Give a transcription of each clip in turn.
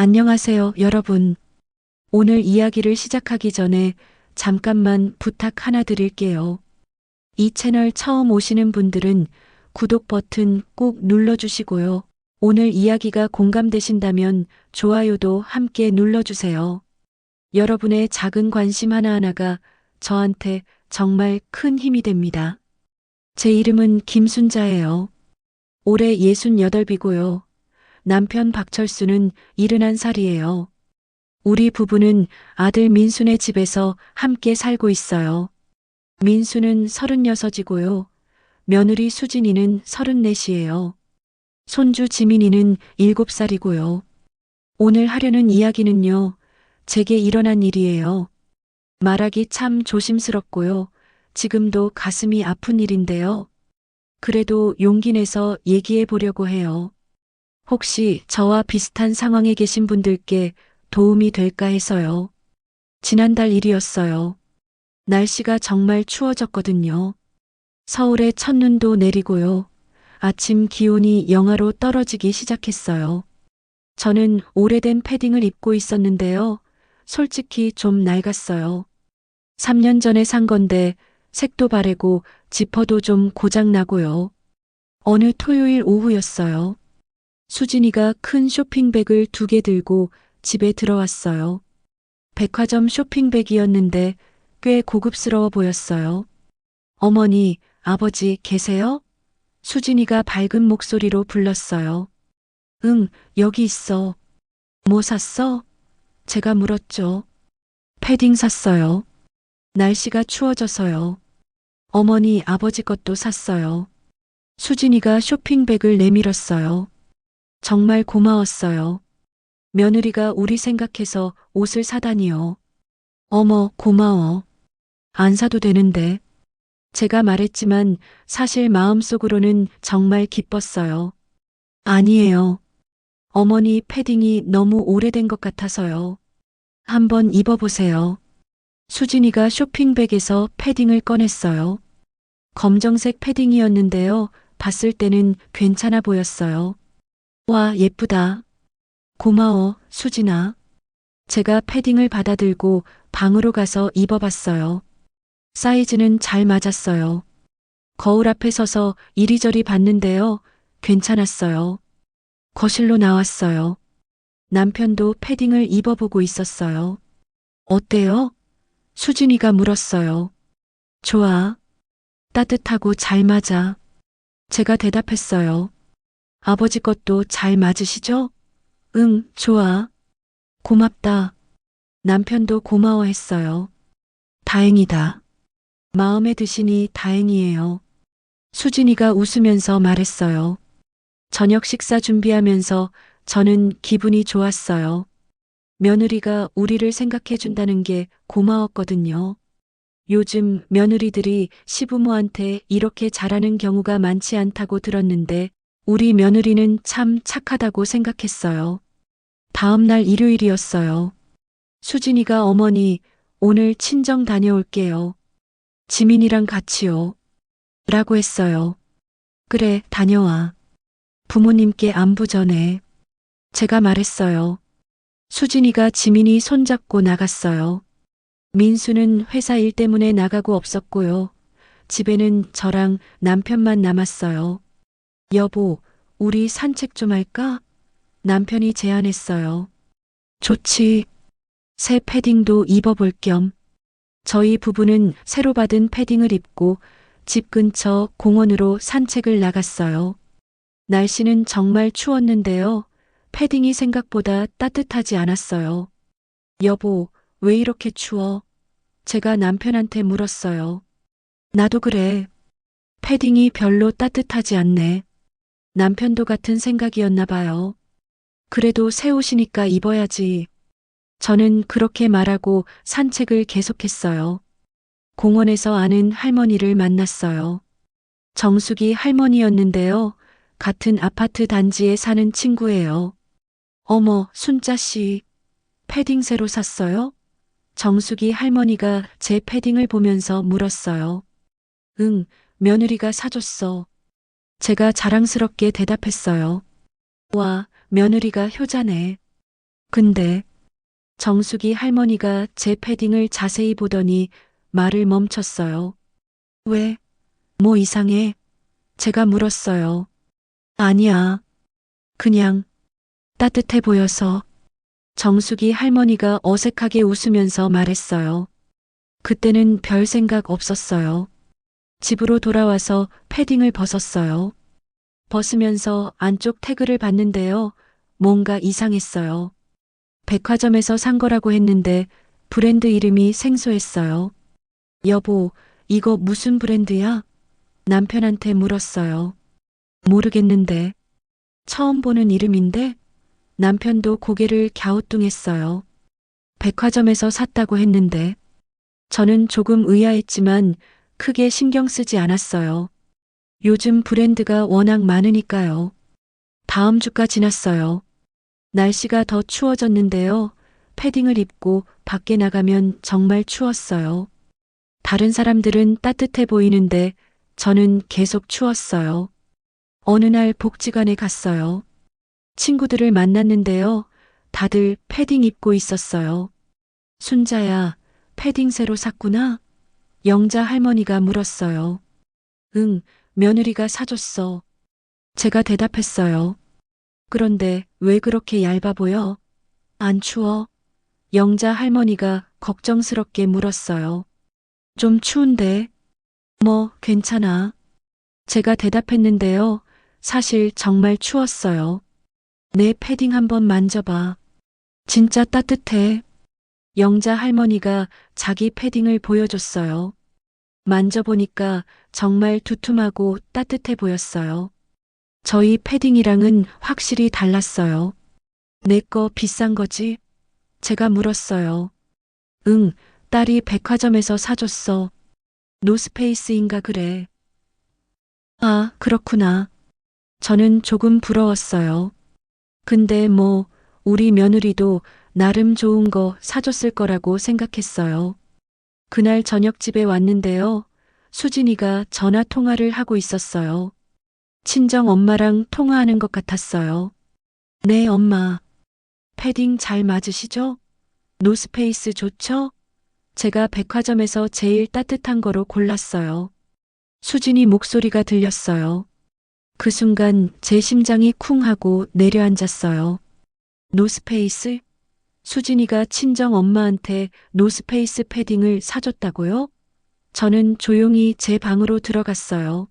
안녕하세요, 여러분. 오늘 이야기를 시작하기 전에 잠깐만 부탁 하나 드릴게요. 이 채널 처음 오시는 분들은 구독 버튼 꼭 눌러주시고요. 오늘 이야기가 공감되신다면 좋아요도 함께 눌러주세요. 여러분의 작은 관심 하나하나가 저한테 정말 큰 힘이 됩니다. 제 이름은 김순자예요. 올해 68이고요. 남편 박철수는 71살이에요. 우리 부부는 아들 민수네 집에서 함께 살고 있어요. 민수는 36이고요. 며느리 수진이는 34이에요. 손주 지민이는 7살이고요. 오늘 하려는 이야기는요, 제게 일어난 일이에요. 말하기 참 조심스럽고요. 지금도 가슴이 아픈 일인데요. 그래도 용기 내서 얘기해 보려고 해요. 혹시 저와 비슷한 상황에 계신 분들께 도움이 될까 해서요. 지난달 일이었어요. 날씨가 정말 추워졌거든요. 서울에 첫눈도 내리고요. 아침 기온이 영하로 떨어지기 시작했어요. 저는 오래된 패딩을 입고 있었는데요. 솔직히 좀 낡았어요. 3년 전에 산 건데 색도 바래고 지퍼도 좀 고장나고요. 어느 토요일 오후였어요. 수진이가 큰 쇼핑백을 2개 들고 집에 들어왔어요. 백화점 쇼핑백이었는데 꽤 고급스러워 보였어요. 어머니, 아버지 계세요? 수진이가 밝은 목소리로 불렀어요. 응, 여기 있어. 뭐 샀어? 제가 물었죠. 패딩 샀어요. 날씨가 추워져서요. 어머니, 아버지 것도 샀어요. 수진이가 쇼핑백을 내밀었어요. 정말 고마웠어요. 며느리가 우리 생각해서 옷을 사다니요. 어머, 고마워. 안 사도 되는데. 제가 말했지만 사실 마음속으로는 정말 기뻤어요. 아니에요. 어머니 패딩이 너무 오래된 것 같아서요. 한번 입어보세요. 수진이가 쇼핑백에서 패딩을 꺼냈어요. 검정색 패딩이었는데요. 봤을 때는 괜찮아 보였어요. 와, 예쁘다. 고마워, 수진아. 제가 패딩을 받아들고 방으로 가서 입어봤어요. 사이즈는 잘 맞았어요. 거울 앞에 서서 이리저리 봤는데요. 괜찮았어요. 거실로 나왔어요. 남편도 패딩을 입어보고 있었어요. 어때요? 수진이가 물었어요. 좋아. 따뜻하고 잘 맞아. 제가 대답했어요. 아버지 것도 잘 맞으시죠? 응, 좋아. 고맙다. 남편도 고마워했어요. 다행이다. 마음에 드시니 다행이에요. 수진이가 웃으면서 말했어요. 저녁 식사 준비하면서 저는 기분이 좋았어요. 며느리가 우리를 생각해 준다는 게 고마웠거든요. 요즘 며느리들이 시부모한테 이렇게 잘하는 경우가 많지 않다고 들었는데 우리 며느리는 참 착하다고 생각했어요. 다음 날 일요일이었어요. 수진이가 어머니, 오늘 친정 다녀올게요. 지민이랑 같이요. 라고 했어요. 그래, 다녀와. 부모님께 안부 전해. 제가 말했어요. 수진이가 지민이 손잡고 나갔어요. 민수는 회사 일 때문에 나가고 없었고요. 집에는 저랑 남편만 남았어요. 여보, 우리 산책 좀 할까? 남편이 제안했어요. 좋지. 새 패딩도 입어볼 겸. 저희 부부는 새로 받은 패딩을 입고 집 근처 공원으로 산책을 나갔어요. 날씨는 정말 추웠는데요. 패딩이 생각보다 따뜻하지 않았어요. 여보, 왜 이렇게 추워? 제가 남편한테 물었어요. 나도 그래. 패딩이 별로 따뜻하지 않네. 남편도 같은 생각이었나 봐요. 그래도 새 옷이니까 입어야지. 저는 그렇게 말하고 산책을 계속했어요. 공원에서 아는 할머니를 만났어요. 정숙이 할머니였는데요. 같은 아파트 단지에 사는 친구예요. 어머, 순자 씨, 패딩 새로 샀어요? 정숙이 할머니가 제 패딩을 보면서 물었어요. 응, 며느리가 사줬어. 제가 자랑스럽게 대답했어요. 와, 며느리가 효자네. 근데 정숙이 할머니가 제 패딩을 자세히 보더니 말을 멈췄어요. 왜? 뭐 이상해? 제가 물었어요. 아니야. 그냥 따뜻해 보여서. 정숙이 할머니가 어색하게 웃으면서 말했어요. 그때는 별 생각 없었어요. 집으로 돌아와서 패딩을 벗었어요. 벗으면서 안쪽 태그를 봤는데요. 뭔가 이상했어요. 백화점에서 산 거라고 했는데 브랜드 이름이 생소했어요. 여보, 이거 무슨 브랜드야? 남편한테 물었어요. 모르겠는데. 처음 보는 이름인데? 남편도 고개를 갸우뚱했어요. 백화점에서 샀다고 했는데. 저는 조금 의아했지만 크게 신경 쓰지 않았어요. 요즘 브랜드가 워낙 많으니까요. 다음 주가 지났어요. 날씨가 더 추워졌는데요. 패딩을 입고 밖에 나가면 정말 추웠어요. 다른 사람들은 따뜻해 보이는데 저는 계속 추웠어요. 어느 날 복지관에 갔어요. 친구들을 만났는데요. 다들 패딩 입고 있었어요. 순자야, 패딩 새로 샀구나? 영자 할머니가 물었어요. 응, 며느리가 사줬어. 제가 대답했어요. 그런데 왜 그렇게 얇아 보여? 안 추워? 영자 할머니가 걱정스럽게 물었어요. 좀 추운데? 뭐, 괜찮아. 제가 대답했는데요. 사실 정말 추웠어요. 내 패딩 한번 만져봐. 진짜 따뜻해. 영자 할머니가 자기 패딩을 보여줬어요. 만져보니까 정말 두툼하고 따뜻해 보였어요. 저희 패딩이랑은 확실히 달랐어요. 내 거 비싼 거지? 제가 물었어요. 응, 딸이 백화점에서 사줬어. 노스페이스인가 그래. 아, 그렇구나. 저는 조금 부러웠어요. 근데 뭐, 우리 며느리도 나름 좋은 거 사줬을 거라고 생각했어요. 그날 저녁 집에 왔는데요. 수진이가 전화 통화를 하고 있었어요. 친정 엄마랑 통화하는 것 같았어요. 네, 엄마. 패딩 잘 맞으시죠? 노스페이스 좋죠? 제가 백화점에서 제일 따뜻한 거로 골랐어요. 수진이 목소리가 들렸어요. 그 순간 제 심장이 쿵 하고 내려앉았어요. 노스페이스? 수진이가 친정 엄마한테 노스페이스 패딩을 사줬다고요? 저는 조용히 제 방으로 들어갔어요.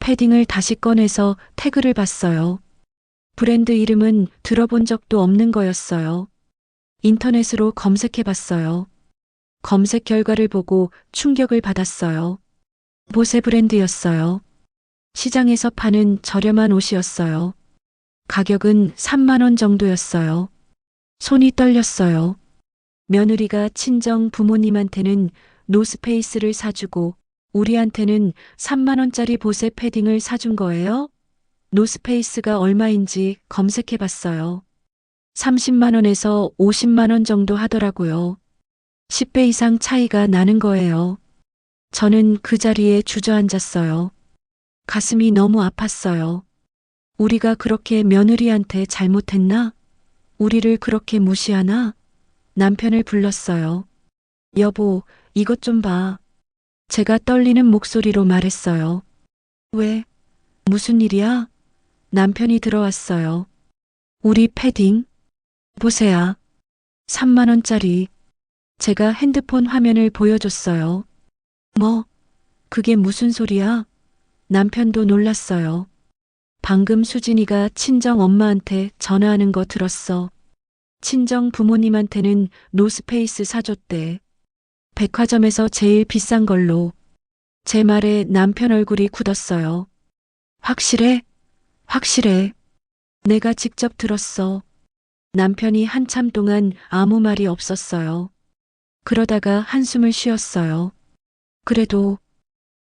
패딩을 다시 꺼내서 태그를 봤어요. 브랜드 이름은 들어본 적도 없는 거였어요. 인터넷으로 검색해 봤어요. 검색 결과를 보고 충격을 받았어요. 보세 브랜드였어요. 시장에서 파는 저렴한 옷이었어요. 가격은 3만 원 정도였어요. 손이 떨렸어요. 며느리가 친정 부모님한테는 노스페이스를 사주고 우리한테는 3만 원짜리 보세 패딩을 사준 거예요? 노스페이스가 얼마인지 검색해 봤어요. 30만 원에서 50만 원 정도 하더라고요. 10배 이상 차이가 나는 거예요. 저는 그 자리에 주저앉았어요. 가슴이 너무 아팠어요. 우리가 그렇게 며느리한테 잘못했나? 우리를 그렇게 무시하나? 남편을 불렀어요. 여보, 이것 좀 봐. 제가 떨리는 목소리로 말했어요. 왜? 무슨 일이야? 남편이 들어왔어요. 우리 패딩? 보세요. 3만 원짜리. 제가 핸드폰 화면을 보여줬어요. 뭐? 그게 무슨 소리야? 남편도 놀랐어요. 방금 수진이가 친정 엄마한테 전화하는 거 들었어. 친정 부모님한테는 노스페이스 사줬대. 백화점에서 제일 비싼 걸로. 제 말에 남편 얼굴이 굳었어요. 확실해? 확실해. 내가 직접 들었어. 남편이 한참 동안 아무 말이 없었어요. 그러다가 한숨을 쉬었어요. 그래도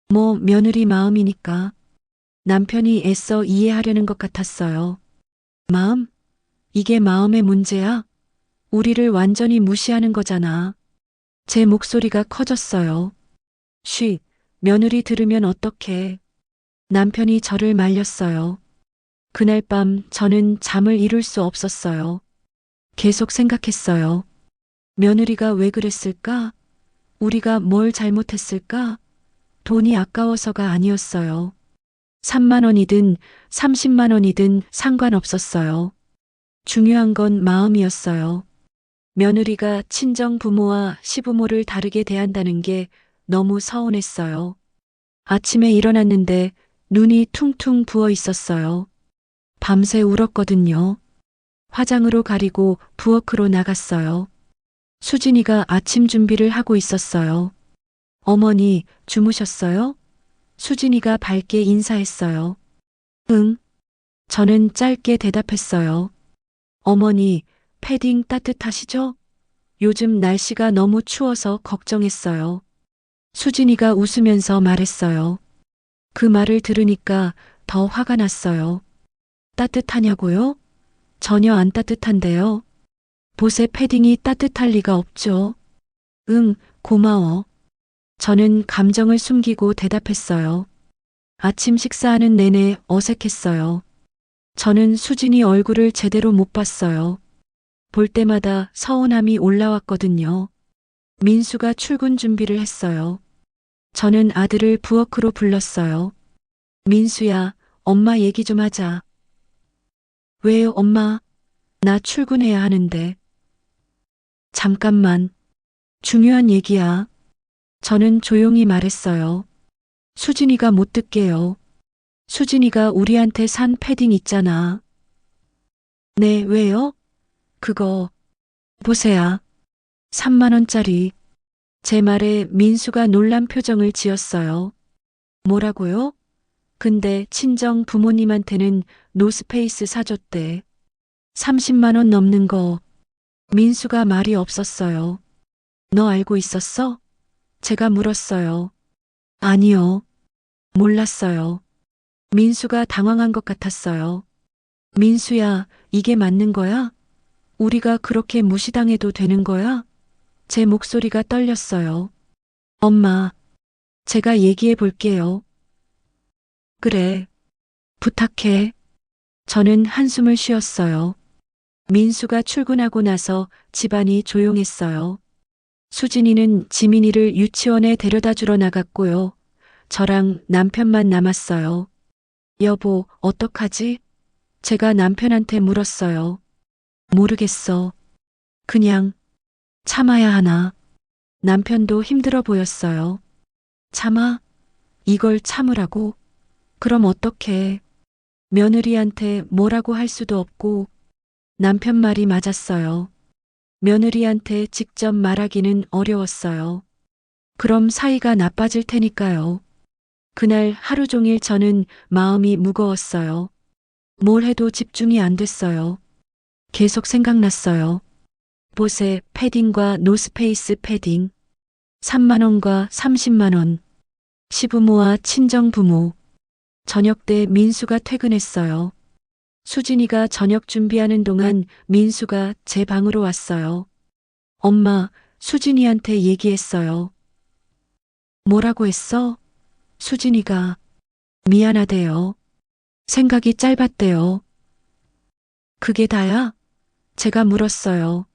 뭐 며느리 마음이니까. 남편이 애써 이해하려는 것 같았어요. 마음? 이게 마음의 문제야? 우리를 완전히 무시하는 거잖아. 제 목소리가 커졌어요. 쉬, 며느리 들으면 어떡해. 남편이 저를 말렸어요. 그날 밤 저는 잠을 이룰 수 없었어요. 계속 생각했어요. 며느리가 왜 그랬을까? 우리가 뭘 잘못했을까? 돈이 아까워서가 아니었어요. 3만 원이든 30만 원이든 상관없었어요. 중요한 건 마음이었어요. 며느리가 친정 부모와 시부모를 다르게 대한다는 게 너무 서운했어요. 아침에 일어났는데 눈이 퉁퉁 부어 있었어요. 밤새 울었거든요. 화장으로 가리고 부엌으로 나갔어요. 수진이가 아침 준비를 하고 있었어요. 어머니, 주무셨어요? 수진이가 밝게 인사했어요. 응. 저는 짧게 대답했어요. 어머니, 패딩 따뜻하시죠? 요즘 날씨가 너무 추워서 걱정했어요. 수진이가 웃으면서 말했어요. 그 말을 들으니까 더 화가 났어요. 따뜻하냐고요? 전혀 안 따뜻한데요. 보세 패딩이 따뜻할 리가 없죠. 응, 고마워. 저는 감정을 숨기고 대답했어요. 아침 식사하는 내내 어색했어요. 저는 수진이 얼굴을 제대로 못 봤어요. 볼 때마다 서운함이 올라왔거든요. 민수가 출근 준비를 했어요. 저는 아들을 부엌으로 불렀어요. 민수야, 엄마 얘기 좀 하자. 왜요, 엄마? 나 출근해야 하는데. 잠깐만. 중요한 얘기야. 저는 조용히 말했어요. 수진이가 못 듣게요. 수진이가 우리한테 산 패딩 있잖아. 네, 왜요? 그거, 보세요. 3만 원짜리. 제 말에 민수가 놀란 표정을 지었어요. 뭐라고요? 근데 친정 부모님한테는 노스페이스 사줬대. 30만 원 넘는 거. 민수가 말이 없었어요. 너 알고 있었어? 제가 물었어요. 아니요. 몰랐어요. 민수가 당황한 것 같았어요. 민수야, 이게 맞는 거야? 우리가 그렇게 무시당해도 되는 거야? 제 목소리가 떨렸어요. 엄마, 제가 얘기해 볼게요. 그래, 부탁해. 저는 한숨을 쉬었어요. 민수가 출근하고 나서 집안이 조용했어요. 수진이는 지민이를 유치원에 데려다 주러 나갔고요. 저랑 남편만 남았어요. 여보, 어떡하지? 제가 남편한테 물었어요. 모르겠어. 그냥 참아야 하나. 남편도 힘들어 보였어요. 참아? 이걸 참으라고? 그럼 어떡해. 며느리한테 뭐라고 할 수도 없고 남편 말이 맞았어요. 며느리한테 직접 말하기는 어려웠어요. 그럼 사이가 나빠질 테니까요. 그날 하루 종일 저는 마음이 무거웠어요. 뭘 해도 집중이 안 됐어요. 계속 생각났어요. 보세 패딩과 노스페이스 패딩. 3만 원과 30만 원. 시부모와 친정부모. 저녁 때 민수가 퇴근했어요. 수진이가 저녁 준비하는 동안 민수가 제 방으로 왔어요. 엄마, 수진이한테 얘기했어요. 뭐라고 했어? 수진이가 미안하대요. 생각이 짧았대요. 그게 다야? 제가 물었어요.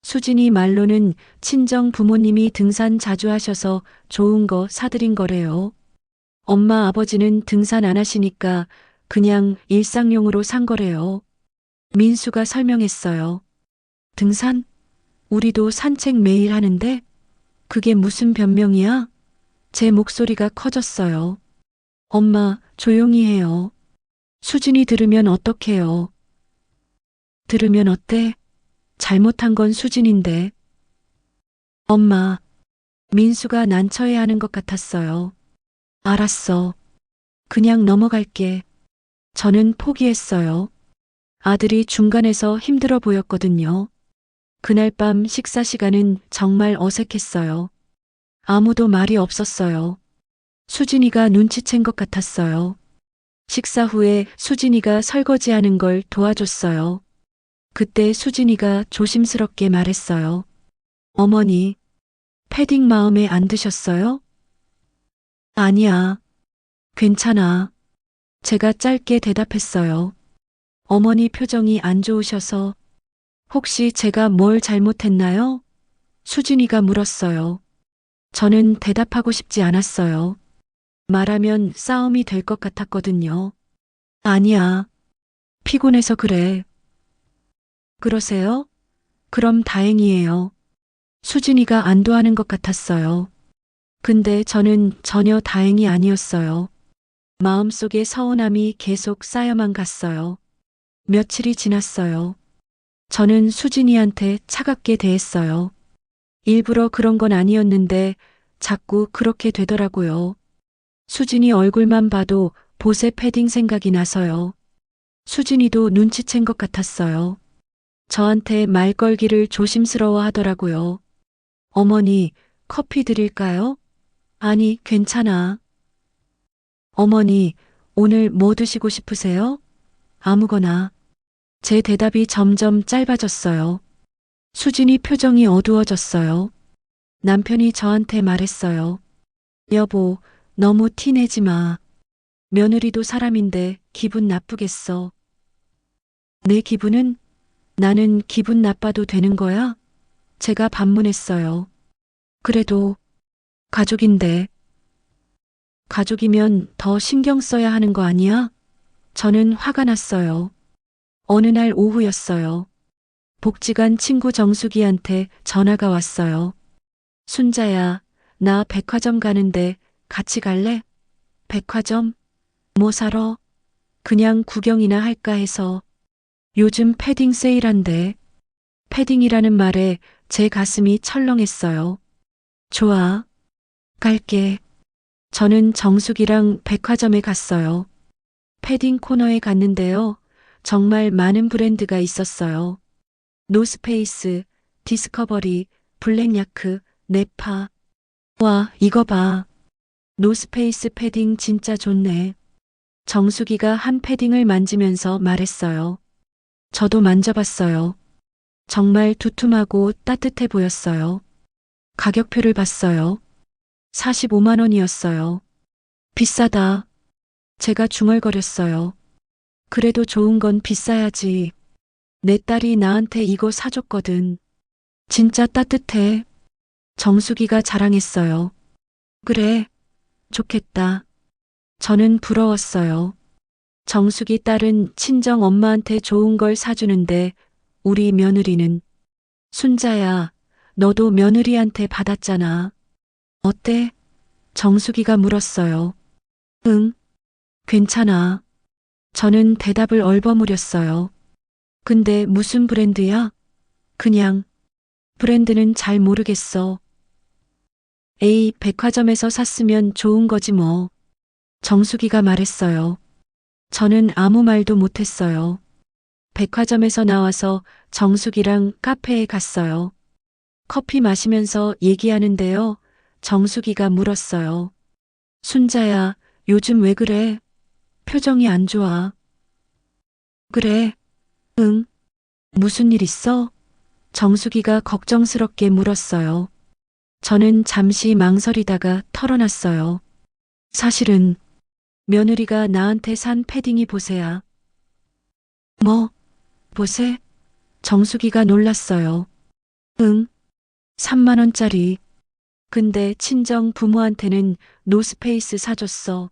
수진이 말로는 친정 부모님이 등산 자주 하셔서 좋은 거 사드린 거래요. 엄마 아버지는 등산 안 하시니까 그냥 일상용으로 산 거래요. 민수가 설명했어요. 등산? 우리도 산책 매일 하는데? 그게 무슨 변명이야? 제 목소리가 커졌어요. 엄마, 조용히 해요. 수진이 들으면 어떡해요? 들으면 어때? 잘못한 건 수진인데. 엄마, 민수가 난처해하는 것 같았어요. 알았어. 그냥 넘어갈게. 저는 포기했어요. 아들이 중간에서 힘들어 보였거든요. 그날 밤 식사 시간은 정말 어색했어요. 아무도 말이 없었어요. 수진이가 눈치챈 것 같았어요. 식사 후에 수진이가 설거지하는 걸 도와줬어요. 그때 수진이가 조심스럽게 말했어요. 어머니, 패딩 마음에 안 드셨어요? 아니야. 괜찮아. 제가 짧게 대답했어요. 어머니 표정이 안 좋으셔서 혹시 제가 뭘 잘못했나요? 수진이가 물었어요. 저는 대답하고 싶지 않았어요. 말하면 싸움이 될 것 같았거든요. 아니야. 피곤해서 그래. 그러세요? 그럼 다행이에요. 수진이가 안도하는 것 같았어요. 근데 저는 전혀 다행이 아니었어요. 마음속에 서운함이 계속 쌓여만 갔어요. 며칠이 지났어요. 저는 수진이한테 차갑게 대했어요. 일부러 그런 건 아니었는데 자꾸 그렇게 되더라고요. 수진이 얼굴만 봐도 보세 패딩 생각이 나서요. 수진이도 눈치챈 것 같았어요. 저한테 말 걸기를 조심스러워 하더라고요. 어머니, 커피 드릴까요? 아니, 괜찮아. 어머니, 오늘 뭐 드시고 싶으세요? 아무거나. 제 대답이 점점 짧아졌어요. 수진이 표정이 어두워졌어요. 남편이 저한테 말했어요. 여보, 너무 티내지 마. 며느리도 사람인데 기분 나쁘겠어. 내 기분은? 나는 기분 나빠도 되는 거야? 제가 반문했어요. 그래도 가족인데. 가족이면 더 신경 써야 하는 거 아니야? 저는 화가 났어요. 어느 날 오후였어요. 복지관 친구 정수기한테 전화가 왔어요. 순자야, 나 백화점 가는데 같이 갈래? 백화점? 뭐 사러? 그냥 구경이나 할까 해서. 요즘 패딩 세일한대. 패딩이라는 말에 제 가슴이 철렁했어요. 좋아. 갈게. 저는 정숙이랑 백화점에 갔어요. 패딩 코너에 갔는데요. 정말 많은 브랜드가 있었어요. 노스페이스, 디스커버리, 블랙야크, 네파. 와, 이거 봐. 노스페이스 패딩 진짜 좋네. 정수기가 한 패딩을 만지면서 말했어요. 저도 만져봤어요. 정말 두툼하고 따뜻해 보였어요. 가격표를 봤어요. 45만 원이었어요. 비싸다. 제가 중얼거렸어요. 그래도 좋은 건 비싸야지. 내 딸이 나한테 이거 사줬거든. 진짜 따뜻해. 정수기가 자랑했어요. 그래, 좋겠다. 저는 부러웠어요. 정숙이 딸은 친정 엄마한테 좋은 걸 사주는데 우리 며느리는 순자야, 너도 며느리한테 받았잖아. 어때? 정숙이가 물었어요. 응, 괜찮아. 저는 대답을 얼버무렸어요. 근데 무슨 브랜드야? 그냥 브랜드는 잘 모르겠어. 에이, 백화점에서 샀으면 좋은 거지 뭐. 정숙이가 말했어요. 저는 아무 말도 못했어요. 백화점에서 나와서 정숙이랑 카페에 갔어요. 커피 마시면서 얘기하는데요. 정숙이가 물었어요. 순자야, 요즘 왜 그래? 표정이 안 좋아. 그래? 응. 무슨 일 있어? 정숙이가 걱정스럽게 물었어요. 저는 잠시 망설이다가 털어놨어요. 사실은 며느리가 나한테 산 패딩이 보세야. 뭐? 보세? 정숙이가 놀랐어요. 응, 3만 원짜리. 근데 친정 부모한테는 노스페이스 사줬어.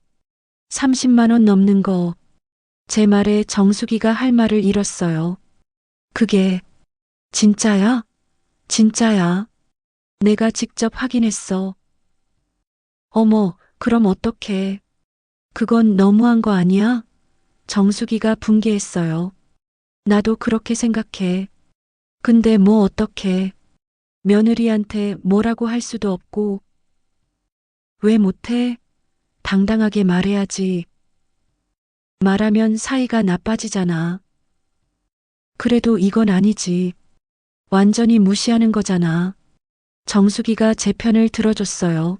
30만 원 넘는 거. 제 말에 정숙이가 할 말을 잃었어요. 그게 진짜야? 진짜야. 내가 직접 확인했어. 어머, 그럼 어떡해. 그건 너무한 거 아니야? 정숙이가 분개했어요. 나도 그렇게 생각해. 근데 뭐 어떡해. 며느리한테 뭐라고 할 수도 없고. 왜 못해? 당당하게 말해야지. 말하면 사이가 나빠지잖아. 그래도 이건 아니지. 완전히 무시하는 거잖아. 정수기가 제 편을 들어줬어요.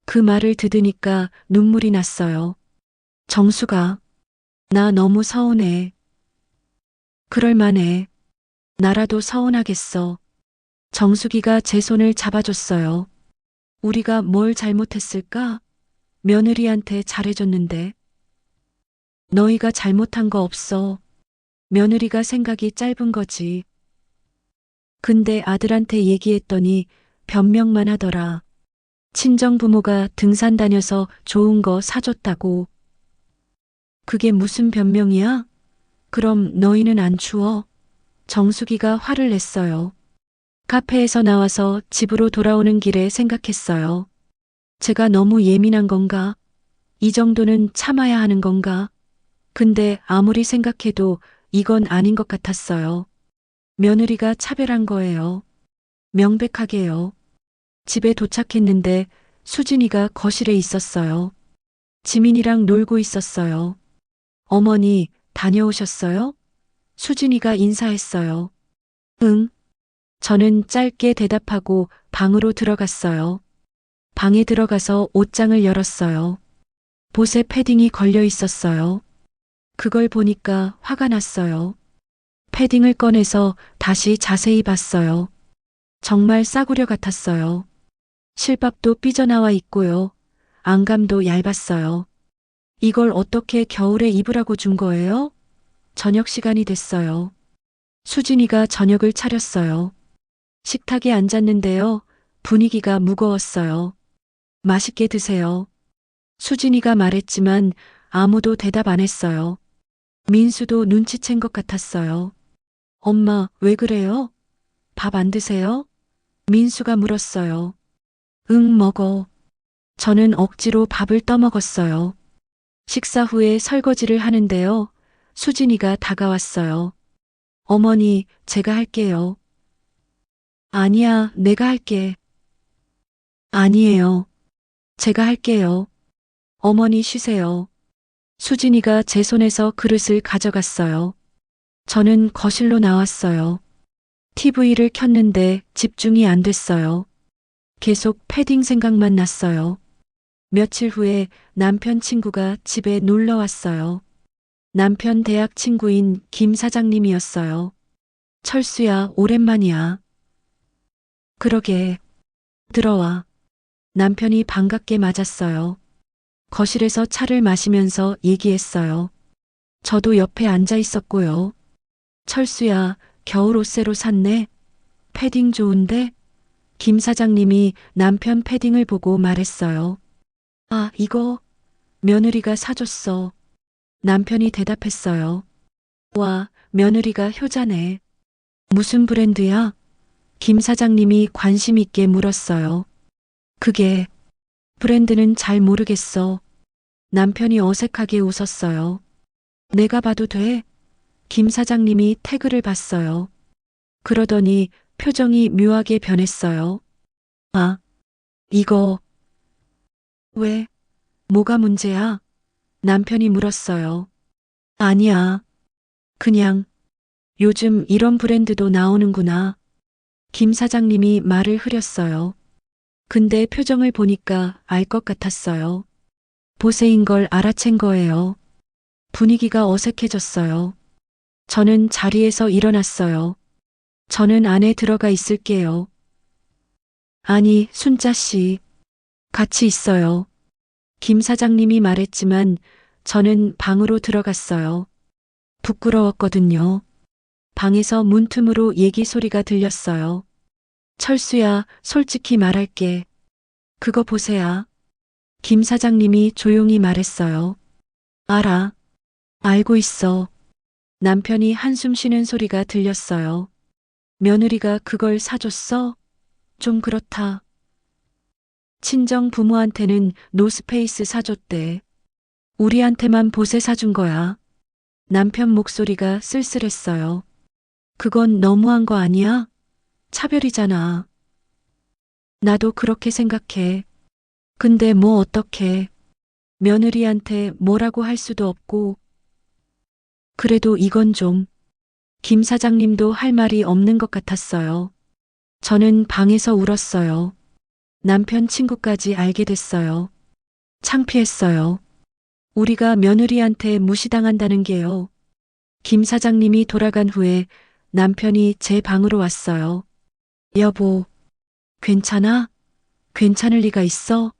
그 말을 들으니까 눈물이 났어요. 정수가, 나 너무 서운해. 그럴만해. 나라도 서운하겠어. 정수기가 제 손을 잡아줬어요. 우리가 뭘 잘못했을까? 며느리한테 잘해줬는데. 너희가 잘못한 거 없어. 며느리가 생각이 짧은 거지. 근데 아들한테 얘기했더니 변명만 하더라. 친정 부모가 등산 다녀서 좋은 거 사줬다고. 그게 무슨 변명이야? 그럼 너희는 안 추워? 정수기가 화를 냈어요. 카페에서 나와서 집으로 돌아오는 길에 생각했어요. 제가 너무 예민한 건가? 이 정도는 참아야 하는 건가? 근데 아무리 생각해도 이건 아닌 것 같았어요. 며느리가 차별한 거예요. 명백하게요. 집에 도착했는데 수진이가 거실에 있었어요. 지민이랑 놀고 있었어요. 어머니, 다녀오셨어요? 수진이가 인사했어요. 응. 저는 짧게 대답하고 방으로 들어갔어요. 방에 들어가서 옷장을 열었어요. 보세 패딩이 걸려 있었어요. 그걸 보니까 화가 났어요. 패딩을 꺼내서 다시 자세히 봤어요. 정말 싸구려 같았어요. 실밥도 삐져나와 있고요. 안감도 얇았어요. 이걸 어떻게 겨울에 입으라고 준 거예요? 저녁 시간이 됐어요. 수진이가 저녁을 차렸어요. 식탁에 앉았는데요. 분위기가 무거웠어요. 맛있게 드세요. 수진이가 말했지만 아무도 대답 안 했어요. 민수도 눈치챈 것 같았어요. 엄마, 왜 그래요? 밥 안 드세요? 민수가 물었어요. 응, 먹어. 저는 억지로 밥을 떠먹었어요. 식사 후에 설거지를 하는데요. 수진이가 다가왔어요. 어머니, 제가 할게요. 아니야, 내가 할게. 아니에요. 제가 할게요. 어머니 쉬세요. 수진이가 제 손에서 그릇을 가져갔어요. 저는 거실로 나왔어요. TV를 켰는데 집중이 안 됐어요. 계속 패딩 생각만 났어요. 며칠 후에 남편 친구가 집에 놀러 왔어요. 남편 대학 친구인 김 사장님이었어요. 철수야, 오랜만이야. 그러게. 들어와. 남편이 반갑게 맞았어요. 거실에서 차를 마시면서 얘기했어요. 저도 옆에 앉아 있었고요. 철수야, 겨울 옷 새로 샀네. 패딩 좋은데? 김 사장님이 남편 패딩을 보고 말했어요. 아, 이거 며느리가 사줬어. 남편이 대답했어요. 와, 며느리가 효자네. 무슨 브랜드야? 김 사장님이 관심 있게 물었어요. 그게 브랜드는 잘 모르겠어. 남편이 어색하게 웃었어요. 내가 봐도 돼? 김 사장님이 태그를 봤어요. 그러더니 표정이 묘하게 변했어요. 아, 이거 왜? 뭐가 문제야? 남편이 물었어요. 아니야. 그냥 요즘 이런 브랜드도 나오는구나. 김 사장님이 말을 흐렸어요. 근데 표정을 보니까 알 것 같았어요. 보세인 걸 알아챈 거예요. 분위기가 어색해졌어요. 저는 자리에서 일어났어요. 저는 안에 들어가 있을게요. 아니, 순자 씨. 같이 있어요. 김 사장님이 말했지만 저는 방으로 들어갔어요. 부끄러웠거든요. 방에서 문틈으로 얘기 소리가 들렸어요. 철수야, 솔직히 말할게. 그거 보세요. 김 사장님이 조용히 말했어요. 알아. 알고 있어. 남편이 한숨 쉬는 소리가 들렸어요. 며느리가 그걸 사줬어? 좀 그렇다. 친정 부모한테는 노스페이스 사줬대. 우리한테만 보세 사준 거야. 남편 목소리가 쓸쓸했어요. 그건 너무한 거 아니야? 차별이잖아. 나도 그렇게 생각해. 근데 뭐 어떡해. 며느리한테 뭐라고 할 수도 없고. 그래도 이건 좀. 김 사장님도 할 말이 없는 것 같았어요. 저는 방에서 울었어요. 남편 친구까지 알게 됐어요. 창피했어요. 우리가 며느리한테 무시당한다는 게요. 김 사장님이 돌아간 후에 남편이 제 방으로 왔어요. 여보, 괜찮아? 괜찮을 리가 있어?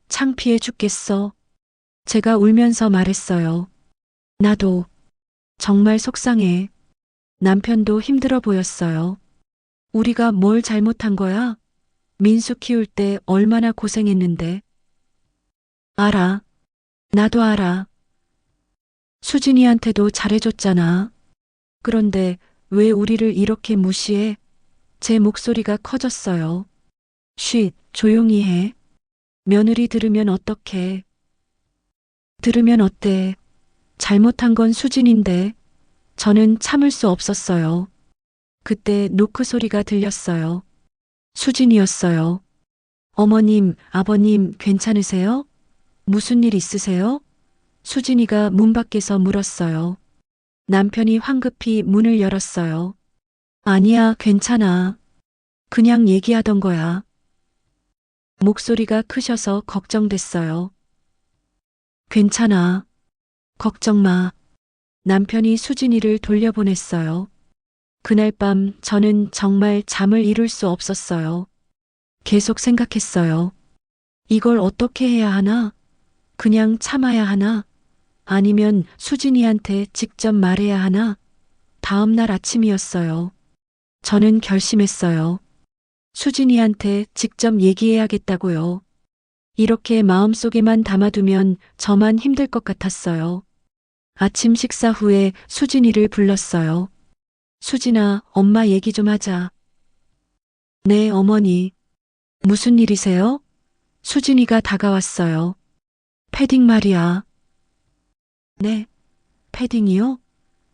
창피해 죽겠어. 제가 울면서 말했어요. 나도 정말 속상해. 남편도 힘들어 보였어요. 우리가 뭘 잘못한 거야? 민수 키울 때 얼마나 고생했는데. 알아. 나도 알아. 수진이한테도 잘해줬잖아. 그런데 왜 우리를 이렇게 무시해? 제 목소리가 커졌어요. 쉿, 조용히 해. 며느리 들으면 어떡해. 들으면 어때? 잘못한 건 수진인데. 저는 참을 수 없었어요. 그때 노크 소리가 들렸어요. 수진이었어요. 어머님, 아버님, 괜찮으세요? 무슨 일 있으세요? 수진이가 문 밖에서 물었어요. 남편이 황급히 문을 열었어요. 아니야, 괜찮아. 그냥 얘기하던 거야. 목소리가 크셔서 걱정됐어요. 괜찮아. 걱정 마. 남편이 수진이를 돌려보냈어요. 그날 밤 저는 정말 잠을 이룰 수 없었어요. 계속 생각했어요. 이걸 어떻게 해야 하나? 그냥 참아야 하나? 아니면 수진이한테 직접 말해야 하나? 다음 날 아침이었어요. 저는 결심했어요. 수진이한테 직접 얘기해야겠다고요. 이렇게 마음속에만 담아두면 저만 힘들 것 같았어요. 아침 식사 후에 수진이를 불렀어요. 수진아, 엄마 얘기 좀 하자. 네, 어머니. 무슨 일이세요? 수진이가 다가왔어요. 패딩 말이야. 네, 패딩이요?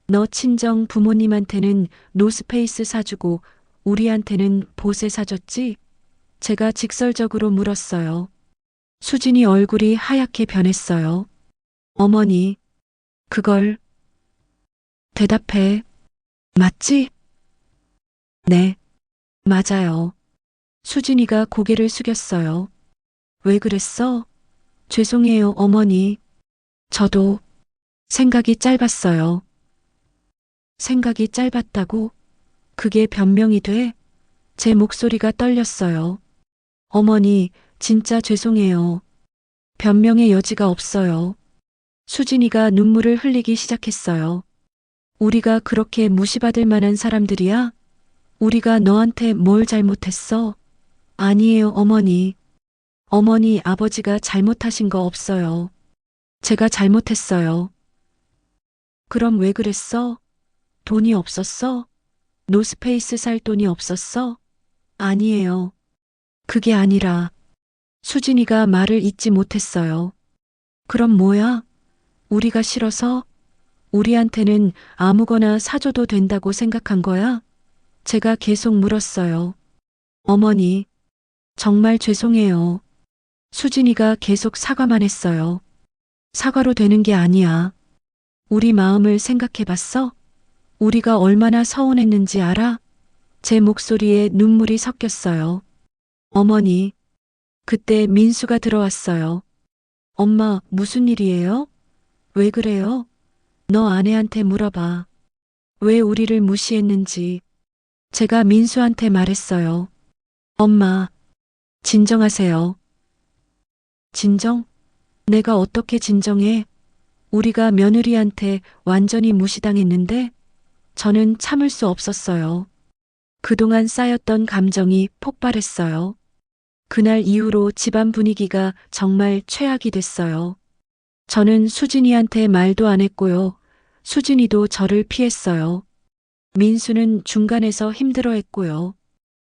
너 친정 부모님한테는 노스페이스 사주고 우리한테는 보세 사줬지? 제가 직설적으로 물었어요. 수진이 얼굴이 하얗게 변했어요. 어머니, 그걸 대답해. 맞지? 네, 맞아요. 수진이가 고개를 숙였어요. 왜 그랬어? 죄송해요, 어머니. 저도 생각이 짧았어요. 생각이 짧았다고? 그게 변명이 돼? 제 목소리가 떨렸어요. 어머니, 진짜 죄송해요. 변명의 여지가 없어요. 수진이가 눈물을 흘리기 시작했어요. 우리가 그렇게 무시받을 만한 사람들이야? 우리가 너한테 뭘 잘못했어? 아니에요, 어머니. 어머니, 아버지가 잘못하신 거 없어요. 제가 잘못했어요. 그럼 왜 그랬어? 돈이 없었어? 노스페이스 살 돈이 없었어? 아니에요. 그게 아니라 수진이가 말을 잇지 못했어요. 그럼 뭐야? 우리가 싫어서? 우리한테는 아무거나 사줘도 된다고 생각한 거야? 제가 계속 물었어요. 어머니, 정말 죄송해요. 수진이가 계속 사과만 했어요. 사과로 되는 게 아니야. 우리 마음을 생각해 봤어? 우리가 얼마나 서운했는지 알아? 제 목소리에 눈물이 섞였어요. 어머니, 그때 민수가 들어왔어요. 엄마, 무슨 일이에요? 왜 그래요? 너 아내한테 물어봐. 왜 우리를 무시했는지. 제가 민수한테 말했어요. 엄마, 진정하세요. 진정? 내가 어떻게 진정해? 우리가 며느리한테 완전히 무시당했는데 저는 참을 수 없었어요. 그동안 쌓였던 감정이 폭발했어요. 그날 이후로 집안 분위기가 정말 최악이 됐어요. 저는 수진이한테 말도 안 했고요. 수진이도 저를 피했어요. 민수는 중간에서 힘들어했고요.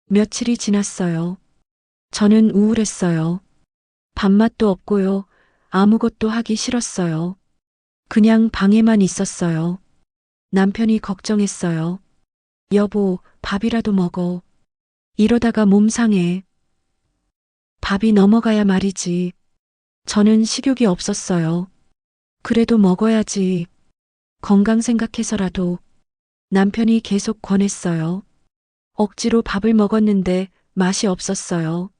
며칠이 지났어요. 저는 우울했어요. 밥맛도 없고요. 아무것도 하기 싫었어요. 그냥 방에만 있었어요. 남편이 걱정했어요. 여보, 밥이라도 먹어. 이러다가 몸 상해. 밥이 넘어가야 말이지. 저는 식욕이 없었어요. 그래도 먹어야지. 건강 생각해서라도. 남편이 계속 권했어요. 억지로 밥을 먹었는데 맛이 없었어요.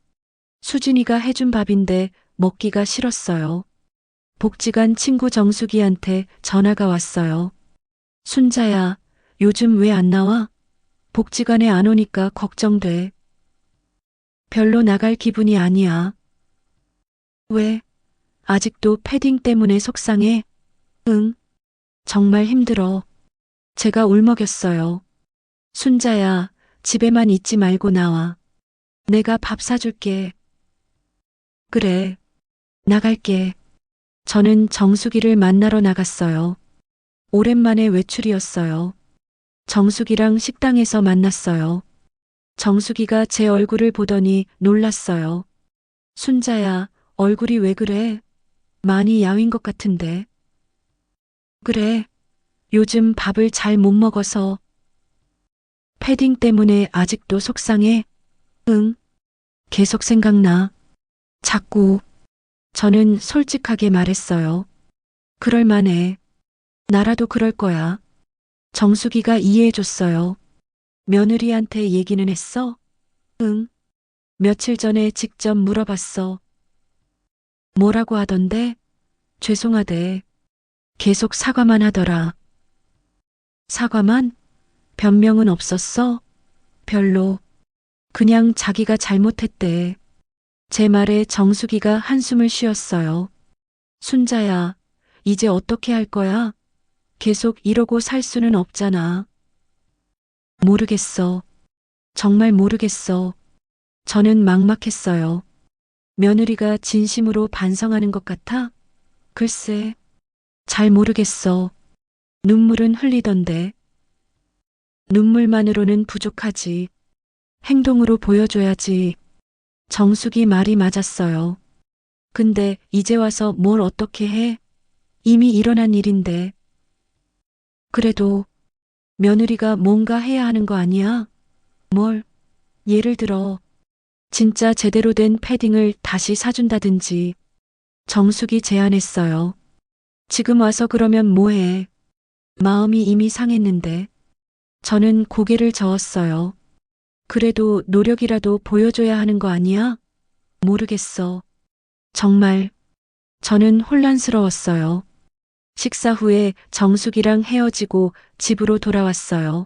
수진이가 해준 밥인데 먹기가 싫었어요. 복지관 친구 정수기한테 전화가 왔어요. 순자야, 요즘 왜 안 나와? 복지관에 안 오니까 걱정돼. 별로 나갈 기분이 아니야. 왜? 아직도 패딩 때문에 속상해? 응, 정말 힘들어. 제가 울먹였어요. 순자야, 집에만 있지 말고 나와. 내가 밥 사줄게. 그래, 나갈게. 저는 정수기를 만나러 나갔어요. 오랜만에 외출이었어요. 정수기랑 식당에서 만났어요. 정수기가 제 얼굴을 보더니 놀랐어요. 순자야, 얼굴이 왜 그래? 많이 야윈 것 같은데. 그래, 요즘 밥을 잘 못 먹어서. 패딩 때문에 아직도 속상해? 응, 계속 생각나. 자꾸. 저는 솔직하게 말했어요. 그럴 만해. 나라도 그럴 거야. 정수기가 이해해줬어요. 며느리한테 얘기는 했어? 응. 며칠 전에 직접 물어봤어. 뭐라고 하던데? 죄송하대. 계속 사과만 하더라. 사과만? 변명은 없었어? 별로. 그냥 자기가 잘못했대. 제 말에 정수기가 한숨을 쉬었어요. 순자야, 이제 어떻게 할 거야? 계속 이러고 살 수는 없잖아. 모르겠어. 정말 모르겠어. 저는 막막했어요. 며느리가 진심으로 반성하는 것 같아? 글쎄, 잘 모르겠어. 눈물은 흘리던데. 눈물만으로는 부족하지. 행동으로 보여줘야지. 정숙이 말이 맞았어요. 근데 이제 와서 뭘 어떻게 해? 이미 일어난 일인데. 그래도 며느리가 뭔가 해야 하는 거 아니야? 뭘? 예를 들어, 진짜 제대로 된 패딩을 다시 사준다든지. 정숙이 제안했어요. 지금 와서 그러면 뭐해? 마음이 이미 상했는데. 저는 고개를 저었어요. 그래도 노력이라도 보여줘야 하는 거 아니야? 모르겠어. 정말. 저는 혼란스러웠어요. 식사 후에 정숙이랑 헤어지고 집으로 돌아왔어요.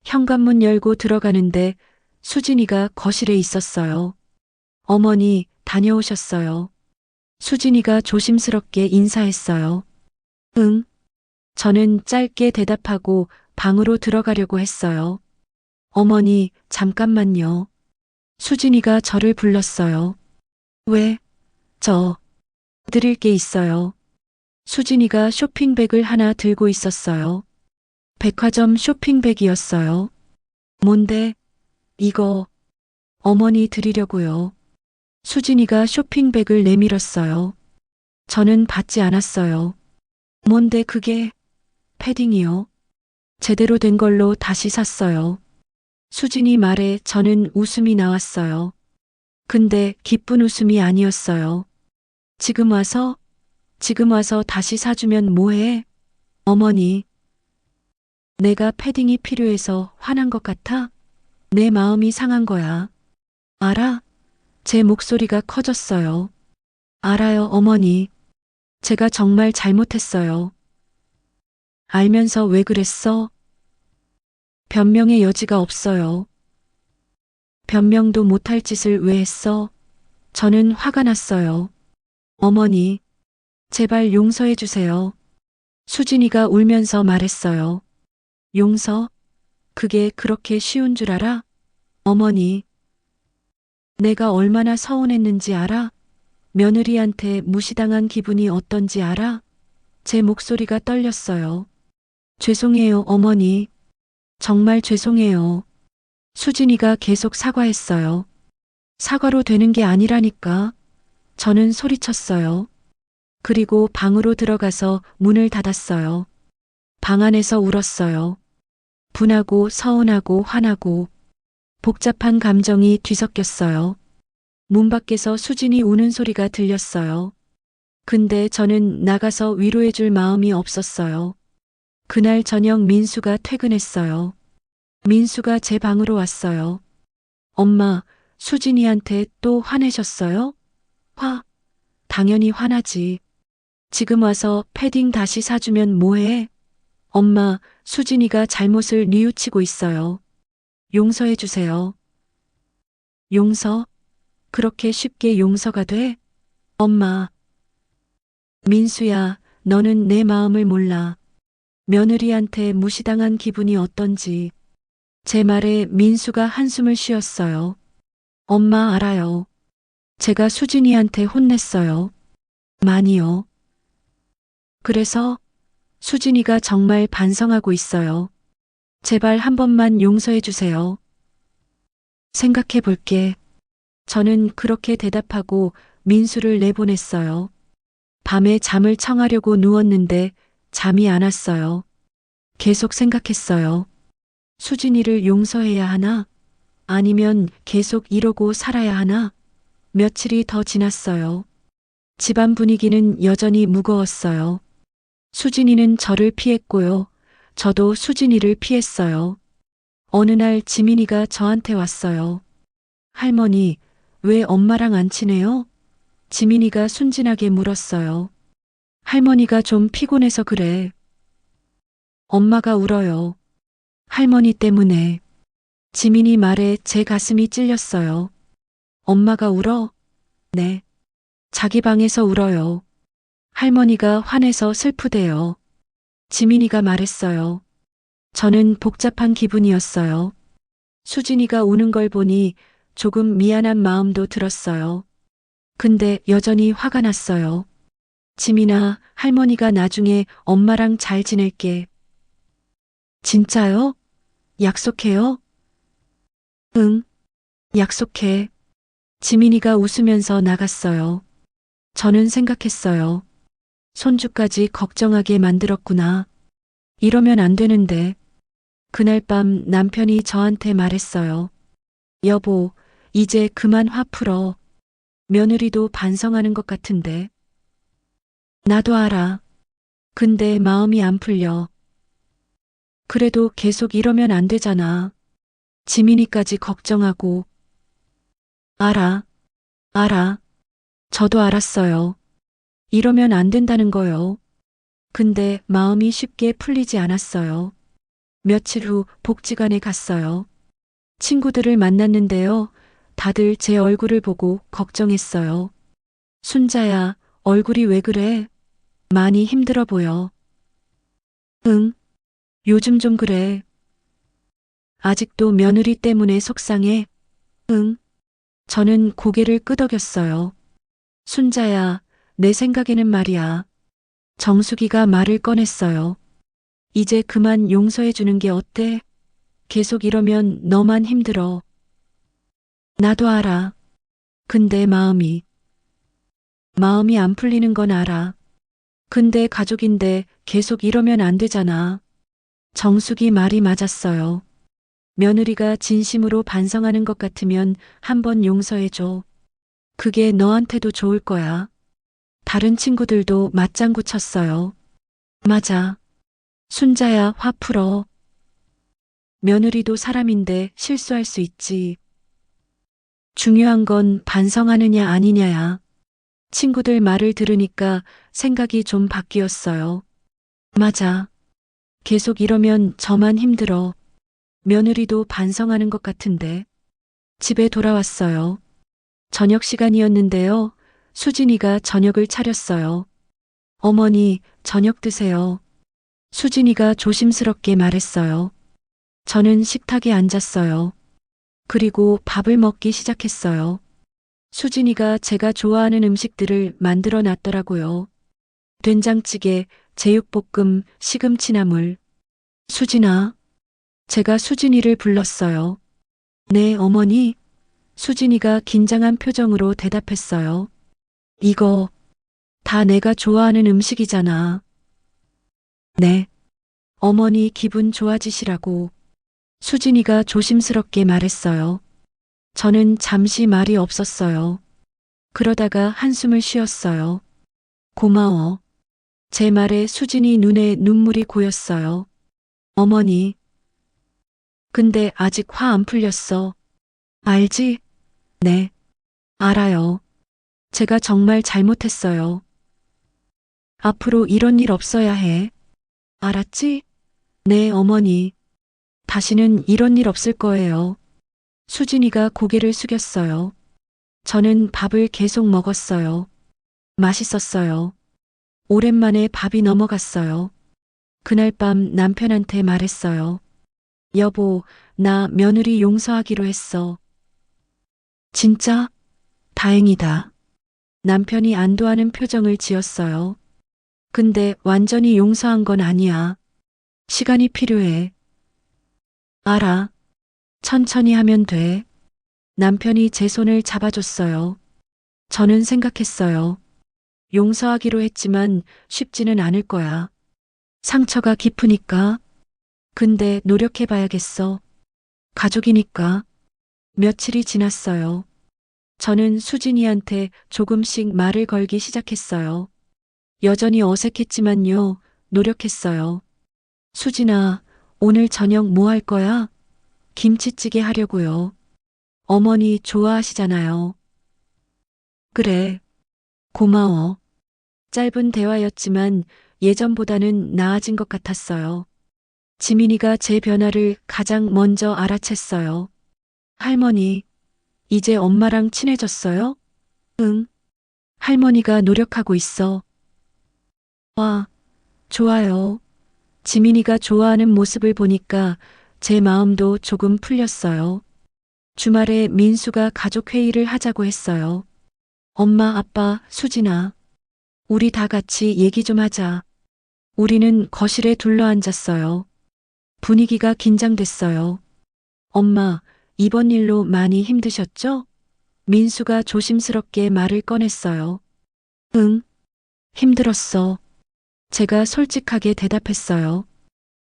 현관문 열고 들어가는데 수진이가 거실에 있었어요. 어머니, 다녀오셨어요. 수진이가 조심스럽게 인사했어요. 응. 저는 짧게 대답하고 방으로 들어가려고 했어요. 어머니, 잠깐만요. 수진이가 저를 불렀어요. 왜? 저, 드릴 게 있어요. 수진이가 쇼핑백을 하나 들고 있었어요. 백화점 쇼핑백이었어요. 뭔데? 이거, 어머니 드리려고요. 수진이가 쇼핑백을 내밀었어요. 저는 받지 않았어요. 뭔데 그게? 패딩이요. 제대로 된 걸로 다시 샀어요. 수진이 말에 저는 웃음이 나왔어요. 근데 기쁜 웃음이 아니었어요. 지금 와서 다시 사주면 뭐해? 어머니, 내가 패딩이 필요해서 화난 것 같아? 내 마음이 상한 거야. 알아? 제 목소리가 커졌어요. 알아요, 어머니. 제가 정말 잘못했어요. 알면서 왜 그랬어? 변명의 여지가 없어요. 변명도 못할 짓을 왜 했어? 저는 화가 났어요. 어머니, 제발 용서해 주세요. 수진이가 울면서 말했어요. 용서? 그게 그렇게 쉬운 줄 알아? 어머니, 내가 얼마나 서운했는지 알아? 며느리한테 무시당한 기분이 어떤지 알아? 제 목소리가 떨렸어요. 죄송해요, 어머니. 정말 죄송해요. 수진이가 계속 사과했어요. 사과로 되는 게 아니라니까. 저는 소리쳤어요. 그리고 방으로 들어가서 문을 닫았어요. 방 안에서 울었어요. 분하고 서운하고 화나고 복잡한 감정이 뒤섞였어요. 문 밖에서 수진이 우는 소리가 들렸어요. 근데 저는 나가서 위로해줄 마음이 없었어요. 그날 저녁 민수가 퇴근했어요. 민수가 제 방으로 왔어요. 엄마, 수진이한테 또 화내셨어요? 당연히 화나지. 지금 와서 패딩 다시 사주면 뭐해? 엄마, 수진이가 잘못을 뉘우치고 있어요. 용서해 주세요. 용서? 그렇게 쉽게 용서가 돼? 엄마. 민수야, 너는 내 마음을 몰라. 며느리한테 무시당한 기분이 어떤지. 제 말에 민수가 한숨을 쉬었어요. 엄마 알아요. 제가 수진이한테 혼냈어요. 많이요. 그래서 수진이가 정말 반성하고 있어요. 제발 한 번만 용서해 주세요. 생각해 볼게. 저는 그렇게 대답하고 민수를 내보냈어요. 밤에 잠을 청하려고 누웠는데 잠이 안 왔어요. 계속 생각했어요. 수진이를 용서해야 하나? 아니면 계속 이러고 살아야 하나? 며칠이 더 지났어요. 집안 분위기는 여전히 무거웠어요. 수진이는 저를 피했고요. 저도 수진이를 피했어요. 어느 날 지민이가 저한테 왔어요. 할머니, 왜 엄마랑 안 친해요? 지민이가 순진하게 물었어요. 할머니가 좀 피곤해서 그래. 엄마가 울어요. 할머니 때문에. 지민이 말에 제 가슴이 찔렸어요. 엄마가 울어? 네. 자기 방에서 울어요. 할머니가 화내서 슬프대요. 지민이가 말했어요. 저는 복잡한 기분이었어요. 수진이가 우는 걸 보니 조금 미안한 마음도 들었어요. 근데 여전히 화가 났어요. 지민아, 할머니가 나중에 엄마랑 잘 지낼게. 진짜요? 약속해요? 응, 약속해. 지민이가 웃으면서 나갔어요. 저는 생각했어요. 손주까지 걱정하게 만들었구나. 이러면 안 되는데. 그날 밤 남편이 저한테 말했어요. 여보, 이제 그만 화 풀어. 며느리도 반성하는 것 같은데. 나도 알아. 근데 마음이 안 풀려. 그래도 계속 이러면 안 되잖아. 지민이까지 걱정하고. 알아, 알아. 저도 알았어요. 이러면 안 된다는 거요. 근데 마음이 쉽게 풀리지 않았어요. 며칠 후 복지관에 갔어요. 친구들을 만났는데요. 다들 제 얼굴을 보고 걱정했어요. 순자야, 얼굴이 왜 그래? 많이 힘들어 보여. 응, 요즘 좀 그래. 아직도 며느리 때문에 속상해. 응. 저는 고개를 끄덕였어요. 순자야, 내 생각에는 말이야. 정수기가 말을 꺼냈어요. 이제 그만 용서해 주는 게 어때? 계속 이러면 너만 힘들어. 나도 알아. 근데 마음이 안 풀리는 건 알아. 근데 가족인데 계속 이러면 안 되잖아. 정숙이 말이 맞았어요. 며느리가 진심으로 반성하는 것 같으면 한번 용서해 줘. 그게 너한테도 좋을 거야. 다른 친구들도 맞장구 쳤어요. 맞아. 순자야, 화 풀어. 며느리도 사람인데 실수할 수 있지. 중요한 건 반성하느냐 아니냐야. 친구들 말을 들으니까 생각이 좀 바뀌었어요. 맞아. 계속 이러면 저만 힘들어. 며느리도 반성하는 것 같은데. 집에 돌아왔어요. 저녁 시간이었는데요. 수진이가 저녁을 차렸어요. 어머니, 저녁 드세요. 수진이가 조심스럽게 말했어요. 저는 식탁에 앉았어요. 그리고 밥을 먹기 시작했어요. 수진이가 제가 좋아하는 음식들을 만들어 놨더라고요. 된장찌개, 제육볶음, 시금치나물. 수진아. 제가 수진이를 불렀어요. 네, 어머니. 수진이가 긴장한 표정으로 대답했어요. 이거 다 내가 좋아하는 음식이잖아. 네. 어머니 기분 좋아지시라고. 수진이가 조심스럽게 말했어요. 저는 잠시 말이 없었어요. 그러다가 한숨을 쉬었어요. 고마워. 제 말에 수진이 눈에 눈물이 고였어요. 어머니. 근데 아직 화 안 풀렸어. 알지? 네. 알아요. 제가 정말 잘못했어요. 앞으로 이런 일 없어야 해. 알았지? 네, 어머니. 다시는 이런 일 없을 거예요. 수진이가 고개를 숙였어요. 저는 밥을 계속 먹었어요. 맛있었어요. 오랜만에 밥이 넘어갔어요. 그날 밤 남편한테 말했어요. 여보, 나 며느리 용서하기로 했어. 진짜? 다행이다. 남편이 안도하는 표정을 지었어요. 근데 완전히 용서한 건 아니야. 시간이 필요해. 알아. 천천히 하면 돼. 남편이 제 손을 잡아줬어요. 저는 생각했어요. 용서하기로 했지만 쉽지는 않을 거야. 상처가 깊으니까. 근데 노력해봐야겠어. 가족이니까. 며칠이 지났어요. 저는 수진이한테 조금씩 말을 걸기 시작했어요. 여전히 어색했지만요, 노력했어요. 수진아, 오늘 저녁 뭐 할 거야? 김치찌개 하려고요. 어머니 좋아하시잖아요. 그래, 고마워. 짧은 대화였지만 예전보다는 나아진 것 같았어요. 지민이가 제 변화를 가장 먼저 알아챘어요. 할머니, 이제 엄마랑 친해졌어요? 응. 할머니가 노력하고 있어. 와, 좋아요. 지민이가 좋아하는 모습을 보니까 제 마음도 조금 풀렸어요. 주말에 민수가 가족 회의를 하자고 했어요. 엄마, 아빠, 수진아, 우리 다 같이 얘기 좀 하자. 우리는 거실에 둘러앉았어요. 분위기가 긴장됐어요. 엄마, 이번 일로 많이 힘드셨죠? 민수가 조심스럽게 말을 꺼냈어요. 응, 힘들었어. 제가 솔직하게 대답했어요.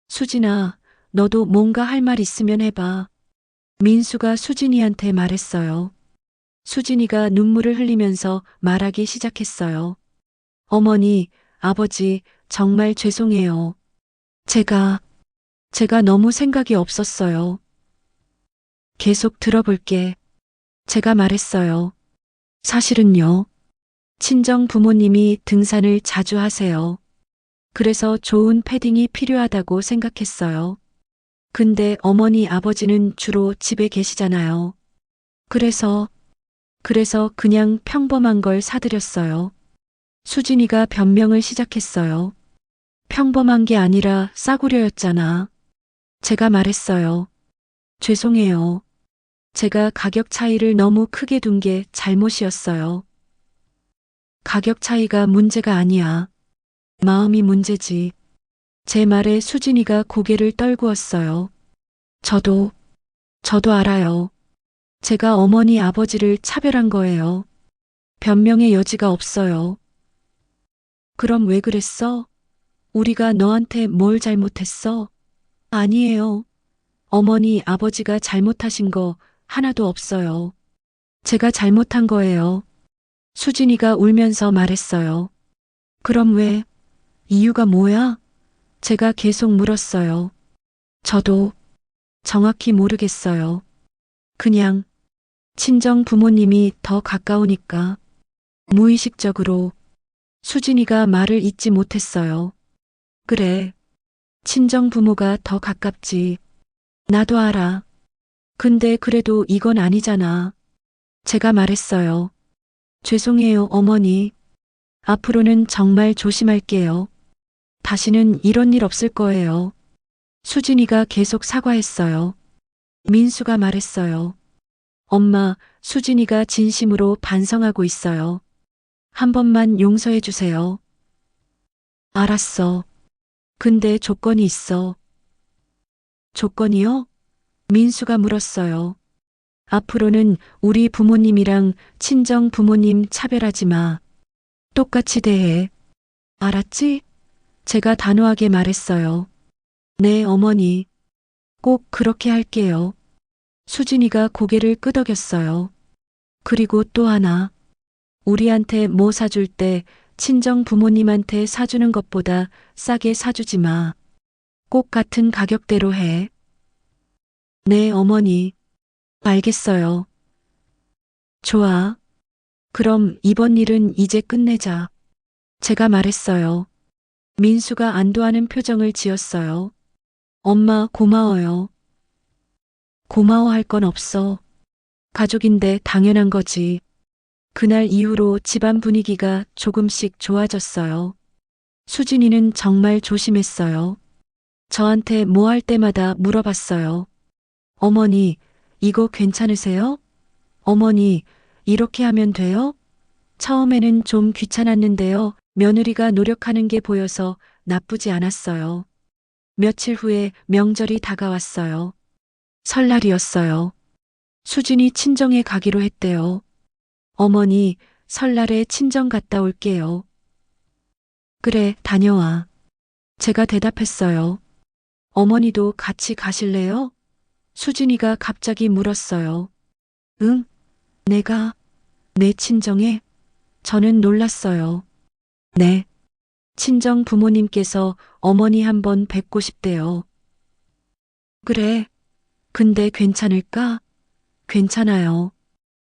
수진아, 너도 뭔가 할 말 있으면 해봐. 민수가 수진이한테 말했어요. 수진이가 눈물을 흘리면서 말하기 시작했어요. 어머니, 아버지, 정말 죄송해요. 제가 너무 생각이 없었어요. 계속 들어볼게. 제가 말했어요. 사실은요. 친정 부모님이 등산을 자주 하세요. 그래서 좋은 패딩이 필요하다고 생각했어요. 근데 어머니 아버지는 주로 집에 계시잖아요. 그래서 그냥 평범한 걸 사드렸어요. 수진이가 변명을 시작했어요. 평범한 게 아니라 싸구려였잖아. 제가 말했어요. 죄송해요. 제가 가격 차이를 너무 크게 둔 게 잘못이었어요. 가격 차이가 문제가 아니야. 마음이 문제지. 제 말에 수진이가 고개를 떨구었어요. 저도 알아요. 제가 어머니 아버지를 차별한 거예요. 변명의 여지가 없어요. 그럼 왜 그랬어? 우리가 너한테 뭘 잘못했어? 아니에요. 어머니 아버지가 잘못하신 거 하나도 없어요. 제가 잘못한 거예요. 수진이가 울면서 말했어요. 그럼 왜? 이유가 뭐야? 제가 계속 물었어요. 저도 정확히 모르겠어요. 그냥 친정 부모님이 더 가까우니까. 무의식적으로 수진이가 말을 잇지 못했어요. 그래, 친정 부모가 더 가깝지. 나도 알아. 근데 그래도 이건 아니잖아. 제가 말했어요. 죄송해요, 어머니. 앞으로는 정말 조심할게요. 다시는 이런 일 없을 거예요. 수진이가 계속 사과했어요. 민수가 말했어요. 엄마, 수진이가 진심으로 반성하고 있어요. 한 번만 용서해 주세요. 알았어. 근데 조건이 있어. 조건이요? 민수가 물었어요. 앞으로는 우리 부모님이랑 친정 부모님 차별하지 마. 똑같이 대해. 알았지? 제가 단호하게 말했어요. 네, 어머니. 꼭 그렇게 할게요. 수진이가 고개를 끄덕였어요. 그리고 또 하나. 우리한테 뭐 사줄 때 친정 부모님한테 사주는 것보다 싸게 사주지 마. 꼭 같은 가격대로 해. 네, 어머니. 알겠어요. 좋아. 그럼 이번 일은 이제 끝내자. 제가 말했어요. 민수가 안도하는 표정을 지었어요. 엄마, 고마워요. 고마워할 건 없어. 가족인데 당연한 거지. 그날 이후로 집안 분위기가 조금씩 좋아졌어요. 수진이는 정말 조심했어요. 저한테 뭐 할 때마다 물어봤어요. 어머니, 이거 괜찮으세요? 어머니, 이렇게 하면 돼요? 처음에는 좀 귀찮았는데요. 며느리가 노력하는 게 보여서 나쁘지 않았어요. 며칠 후에 명절이 다가왔어요. 설날이었어요. 수진이 친정에 가기로 했대요. 어머니, 설날에 친정 갔다 올게요. 그래, 다녀와. 제가 대답했어요. 어머니도 같이 가실래요? 수진이가 갑자기 물었어요. 응? 내가? 내 친정에? 저는 놀랐어요. 네. 친정 부모님께서 어머니 한번 뵙고 싶대요. 그래. 근데 괜찮을까? 괜찮아요.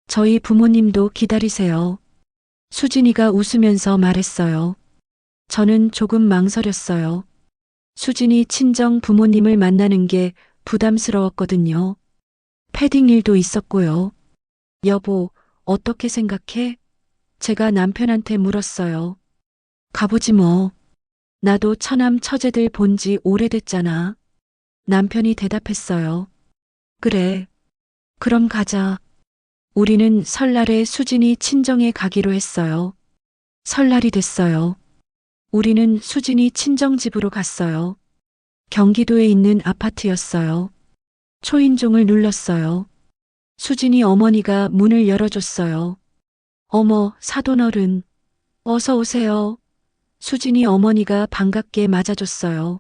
저희 부모님도 기다리세요. 수진이가 웃으면서 말했어요. 저는 조금 망설였어요. 수진이 친정 부모님을 만나는 게 부담스러웠거든요. 패딩 일도 있었고요. 여보, 어떻게 생각해? 제가 남편한테 물었어요. 가보지 뭐. 나도 처남 처제들 본지 오래됐잖아. 남편이 대답했어요. 그래. 그럼 가자. 우리는 설날에 수진이 친정에 가기로 했어요. 설날이 됐어요. 우리는 수진이 친정집으로 갔어요. 경기도에 있는 아파트였어요. 초인종을 눌렀어요. 수진이 어머니가 문을 열어줬어요. 어머, 사돈어른. 어서 오세요. 수진이 어머니가 반갑게 맞아줬어요.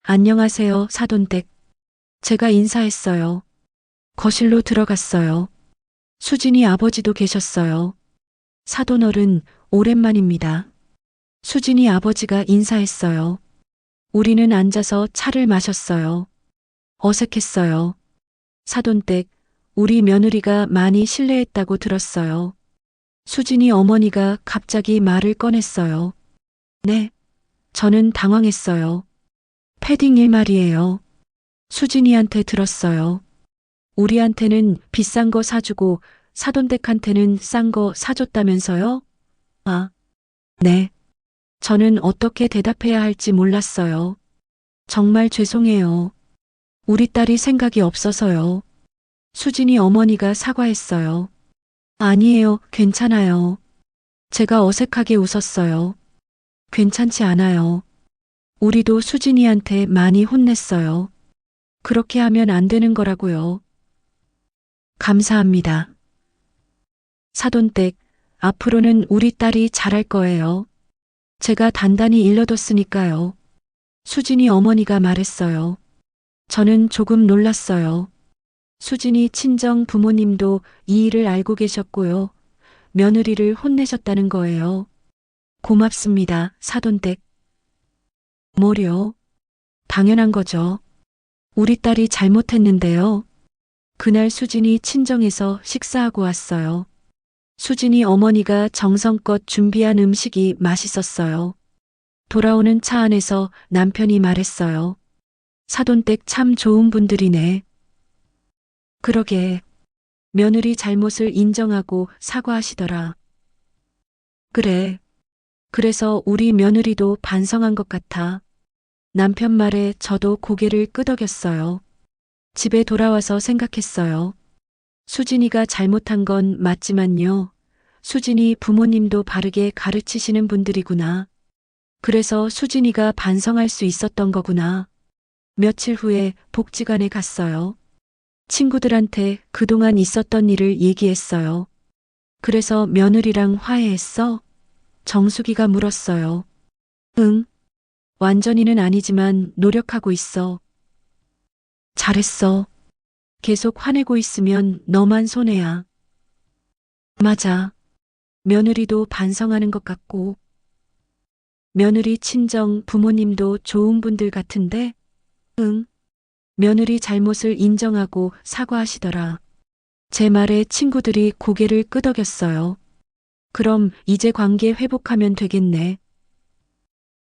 안녕하세요, 사돈댁. 제가 인사했어요. 거실로 들어갔어요. 수진이 아버지도 계셨어요. 사돈어른, 오랜만입니다. 수진이 아버지가 인사했어요. 우리는 앉아서 차를 마셨어요. 어색했어요. 사돈댁, 우리 며느리가 많이 실례했다고 들었어요. 수진이 어머니가 갑자기 말을 꺼냈어요. 네. 저는 당황했어요. 패딩 일 말이에요. 수진이한테 들었어요. 우리한테는 비싼 거 사주고 사돈댁한테는 싼 거 사줬다면서요? 아, 네. 저는 어떻게 대답해야 할지 몰랐어요. 정말 죄송해요. 우리 딸이 생각이 없어서요. 수진이 어머니가 사과했어요. 아니에요, 괜찮아요. 제가 어색하게 웃었어요. 괜찮지 않아요. 우리도 수진이한테 많이 혼냈어요. 그렇게 하면 안 되는 거라고요. 감사합니다. 사돈댁, 앞으로는 우리 딸이 잘할 거예요. 제가 단단히 일러뒀으니까요. 수진이 어머니가 말했어요. 저는 조금 놀랐어요. 수진이 친정 부모님도 이 일을 알고 계셨고요. 며느리를 혼내셨다는 거예요. 고맙습니다, 사돈댁. 뭐려? 당연한 거죠. 우리 딸이 잘못했는데요. 그날 수진이 친정에서 식사하고 왔어요. 수진이 어머니가 정성껏 준비한 음식이 맛있었어요. 돌아오는 차 안에서 남편이 말했어요. 사돈댁 참 좋은 분들이네. 그러게. 며느리 잘못을 인정하고 사과하시더라. 그래. 그래서 우리 며느리도 반성한 것 같아. 남편 말에 저도 고개를 끄덕였어요. 집에 돌아와서 생각했어요. 수진이가 잘못한 건 맞지만요. 수진이 부모님도 바르게 가르치시는 분들이구나. 그래서 수진이가 반성할 수 있었던 거구나. 며칠 후에 복지관에 갔어요. 친구들한테 그동안 있었던 일을 얘기했어요. 그래서 며느리랑 화해했어? 정수기가 물었어요. 응. 완전히는 아니지만 노력하고 있어. 잘했어. 계속 화내고 있으면 너만 손해야. 맞아. 며느리도 반성하는 것 같고. 며느리 친정 부모님도 좋은 분들 같은데? 응. 며느리 잘못을 인정하고 사과하시더라. 제 말에 친구들이 고개를 끄덕였어요. 그럼 이제 관계 회복하면 되겠네.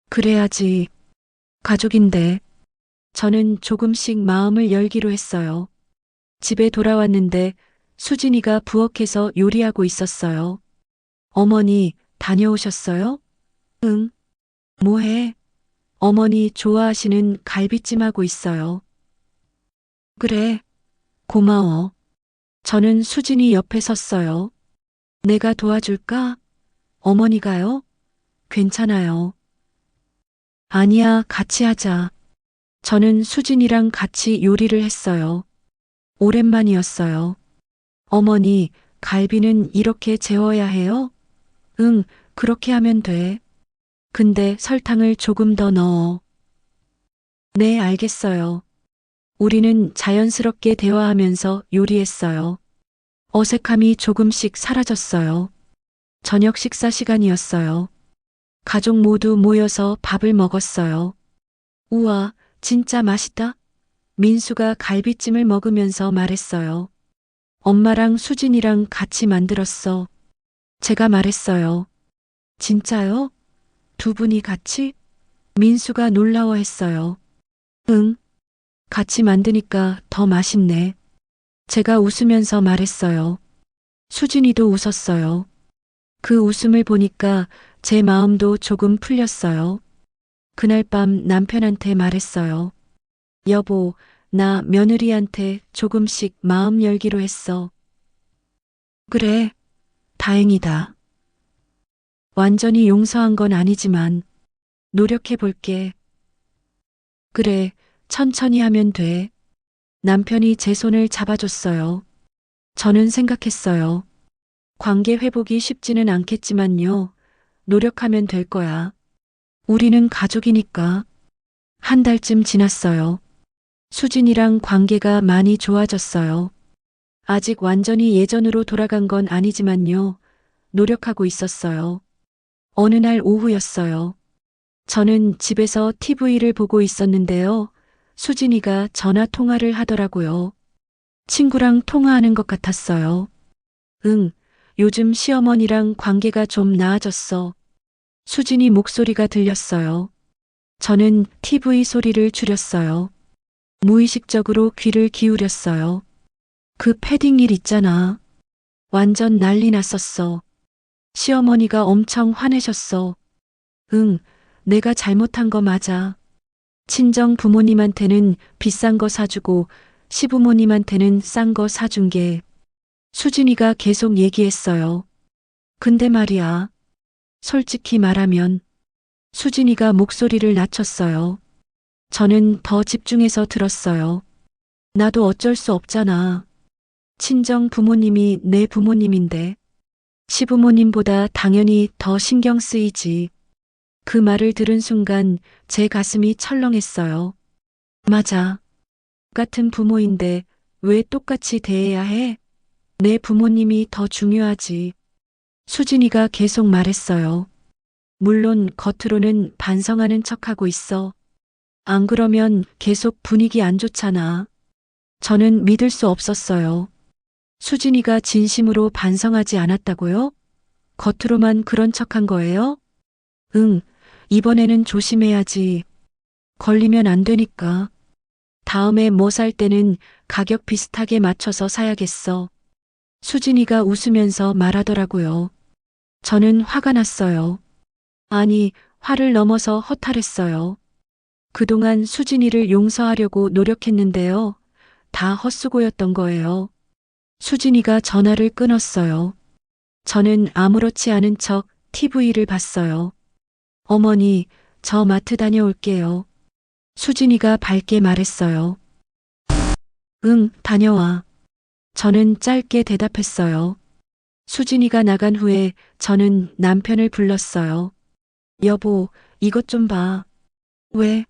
그래야지. 가족인데. 저는 조금씩 마음을 열기로 했어요. 집에 돌아왔는데 수진이가 부엌에서 요리하고 있었어요. 어머니, 다녀오셨어요? 응. 뭐해? 어머니 좋아하시는 갈비찜 하고 있어요. 그래, 고마워. 저는 수진이 옆에 섰어요. 내가 도와줄까? 어머니가요? 괜찮아요. 아니야, 같이 하자. 저는 수진이랑 같이 요리를 했어요. 오랜만이었어요. 어머니, 갈비는 이렇게 재워야 해요? 응, 그렇게 하면 돼. 근데 설탕을 조금 더 넣어. 네, 알겠어요. 우리는 자연스럽게 대화하면서 요리했어요. 어색함이 조금씩 사라졌어요. 저녁 식사 시간이었어요. 가족 모두 모여서 밥을 먹었어요. 우와, 진짜 맛있다. 민수가 갈비찜을 먹으면서 말했어요. 엄마랑 수진이랑 같이 만들었어. 제가 말했어요. 진짜요? 두 분이 같이? 민수가 놀라워했어요. 응, 같이 만드니까 더 맛있네. 제가 웃으면서 말했어요. 수진이도 웃었어요. 그 웃음을 보니까 제 마음도 조금 풀렸어요. 그날 밤 남편한테 말했어요. 여보, 나 며느리한테 조금씩 마음 열기로 했어. 그래, 다행이다. 완전히 용서한 건 아니지만 노력해 볼게. 그래, 천천히 하면 돼. 남편이 제 손을 잡아줬어요. 저는 생각했어요. 관계 회복이 쉽지는 않겠지만요. 노력하면 될 거야. 우리는 가족이니까. 한 달쯤 지났어요. 수진이랑 관계가 많이 좋아졌어요. 아직 완전히 예전으로 돌아간 건 아니지만요. 노력하고 있었어요. 어느 날 오후였어요. 저는 집에서 TV를 보고 있었는데요. 수진이가 전화 통화를 하더라고요. 친구랑 통화하는 것 같았어요. 응, 요즘 시어머니랑 관계가 좀 나아졌어. 수진이 목소리가 들렸어요. 저는 TV 소리를 줄였어요. 무의식적으로 귀를 기울였어요. 그 패딩 일 있잖아. 완전 난리 났었어. 시어머니가 엄청 화내셨어. 응, 내가 잘못한 거 맞아. 친정 부모님한테는 비싼 거 사주고 시부모님한테는 싼 거 사준 게 수진이가 계속 얘기했어요. 근데 말이야. 솔직히 말하면 수진이가 목소리를 낮췄어요. 저는 더 집중해서 들었어요. 나도 어쩔 수 없잖아. 친정 부모님이 내 부모님인데 시부모님보다 당연히 더 신경 쓰이지. 그 말을 들은 순간 제 가슴이 철렁했어요. 맞아. 같은 부모인데 왜 똑같이 대해야 해? 내 부모님이 더 중요하지. 수진이가 계속 말했어요. 물론 겉으로는 반성하는 척하고 있어. 안 그러면 계속 분위기 안 좋잖아. 저는 믿을 수 없었어요. 수진이가 진심으로 반성하지 않았다고요? 겉으로만 그런 척한 거예요? 응, 이번에는 조심해야지. 걸리면 안 되니까. 다음에 뭐 살 때는 가격 비슷하게 맞춰서 사야겠어. 수진이가 웃으면서 말하더라고요. 저는 화가 났어요. 아니, 화를 넘어서 허탈했어요. 그동안 수진이를 용서하려고 노력했는데요. 다 헛수고였던 거예요. 수진이가 전화를 끊었어요. 저는 아무렇지 않은 척 TV를 봤어요. 어머니, 저 마트 다녀올게요. 수진이가 밝게 말했어요. 응, 다녀와. 저는 짧게 대답했어요. 수진이가 나간 후에 저는 남편을 불렀어요. 여보, 이것 좀 봐. 왜?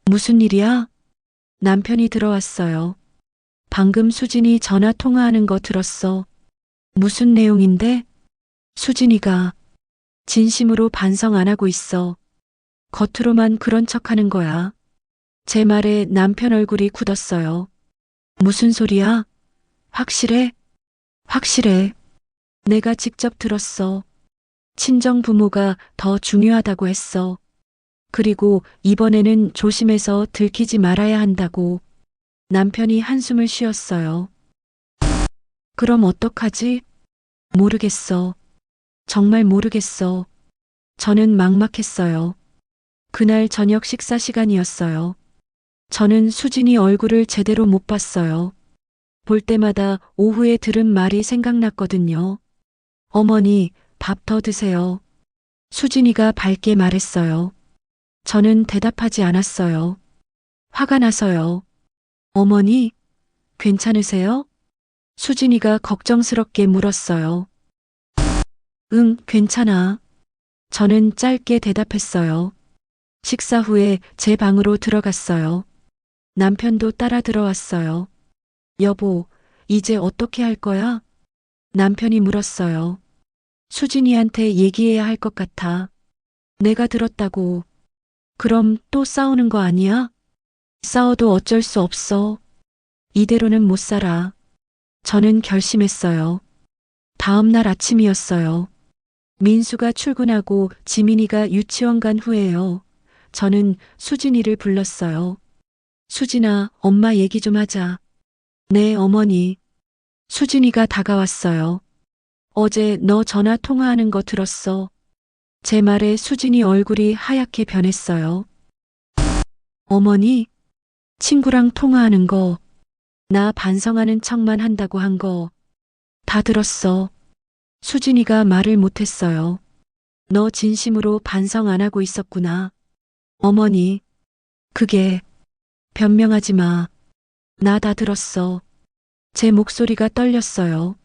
무슨 일이야? 남편이 들어왔어요. 방금 수진이 전화 통화하는 거 들었어. 무슨 내용인데? 수진이가 진심으로 반성 안 하고 있어. 겉으로만 그런 척 하는 거야. 제 말에 남편 얼굴이 굳었어요. 무슨 소리야? 확실해? 확실해. 내가 직접 들었어. 친정 부모가 더 중요하다고 했어. 그리고 이번에는 조심해서 들키지 말아야 한다고. 남편이 한숨을 쉬었어요. 그럼 어떡하지? 모르겠어. 정말 모르겠어. 저는 막막했어요. 그날 저녁 식사 시간이었어요. 저는 수진이 얼굴을 제대로 못 봤어요. 볼 때마다 오후에 들은 말이 생각났거든요. 어머니, 밥 더 드세요. 수진이가 밝게 말했어요. 저는 대답하지 않았어요. 화가 나서요. 어머니, 괜찮으세요? 수진이가 걱정스럽게 물었어요. 응, 괜찮아. 저는 짧게 대답했어요. 식사 후에 제 방으로 들어갔어요. 남편도 따라 들어왔어요. 여보, 이제 어떻게 할 거야? 남편이 물었어요. 수진이한테 얘기해야 할 것 같아. 내가 들었다고. 그럼 또 싸우는 거 아니야? 싸워도 어쩔 수 없어. 이대로는 못 살아. 저는 결심했어요. 다음 날 아침이었어요. 민수가 출근하고 지민이가 유치원 간 후에요. 저는 수진이를 불렀어요. 수진아, 엄마 얘기 좀 하자. 네, 어머니. 수진이가 다가왔어요. 어제 너 전화 통화하는 거 들었어. 제 말에 수진이 얼굴이 하얗게 변했어요. 어머니, 친구랑 통화하는 거, 나 반성하는 척만 한다고 한 거, 다 들었어. 수진이가 말을 못했어요. 너 진심으로 반성 안 하고 있었구나. 어머니, 그게, 변명하지 마. 나 다 들었어. 제 목소리가 떨렸어요.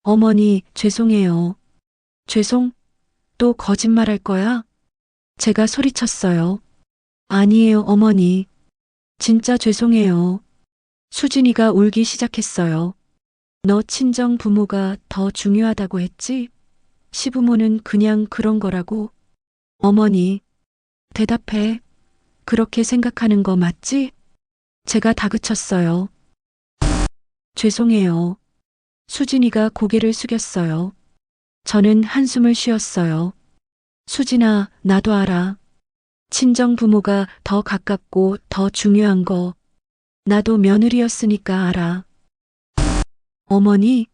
어머니, 죄송해요. 죄송? 또 거짓말할 거야? 제가 소리쳤어요. 아니에요, 어머니. 진짜 죄송해요. 수진이가 울기 시작했어요. 너 친정 부모가 더 중요하다고 했지? 시부모는 그냥 그런 거라고. 어머니, 대답해. 그렇게 생각하는 거 맞지? 제가 다그쳤어요. 죄송해요. 수진이가 고개를 숙였어요. 저는 한숨을 쉬었어요. 수진아, 나도 알아. 친정 부모가 더 가깝고 더 중요한 거. 나도 며느리였으니까 알아. 어머니,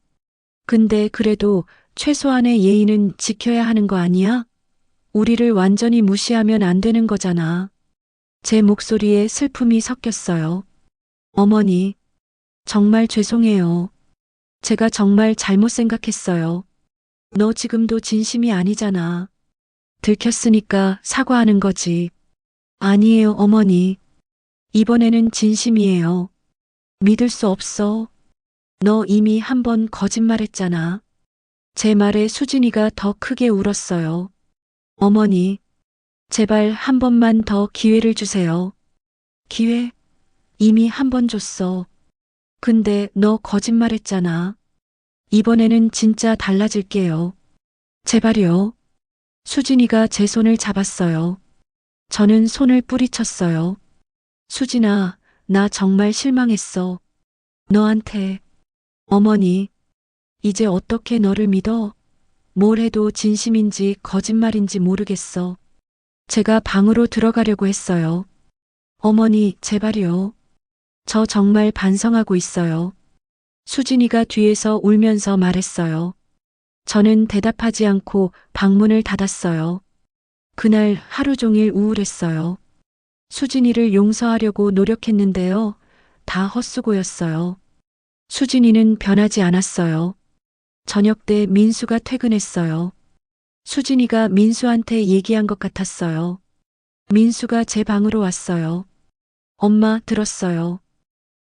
근데 그래도 최소한의 예의는 지켜야 하는 거 아니야? 우리를 완전히 무시하면 안 되는 거잖아. 제 목소리에 슬픔이 섞였어요. 어머니, 정말 죄송해요. 제가 정말 잘못 생각했어요. 너 지금도 진심이 아니잖아. 들켰으니까 사과하는 거지. 아니에요, 어머니. 이번에는 진심이에요. 믿을 수 없어. 너 이미 한 번 거짓말했잖아. 제 말에 수진이가 더 크게 울었어요. 어머니, 제발 한 번만 더 기회를 주세요. 기회? 이미 한 번 줬어. 근데 너 거짓말했잖아. 이번에는 진짜 달라질게요. 제발요. 수진이가 제 손을 잡았어요. 저는 손을 뿌리쳤어요. 수진아, 나 정말 실망했어. 너한테. 어머니, 이제 어떻게 너를 믿어? 뭘 해도 진심인지 거짓말인지 모르겠어. 제가 방으로 들어가려고 했어요. 어머니, 제발요. 저 정말 반성하고 있어요. 수진이가 뒤에서 울면서 말했어요. 저는 대답하지 않고 방문을 닫았어요. 그날 하루 종일 우울했어요. 수진이를 용서하려고 노력했는데요. 다 헛수고였어요. 수진이는 변하지 않았어요. 저녁 때 민수가 퇴근했어요. 수진이가 민수한테 얘기한 것 같았어요. 민수가 제 방으로 왔어요. 엄마, 들었어요.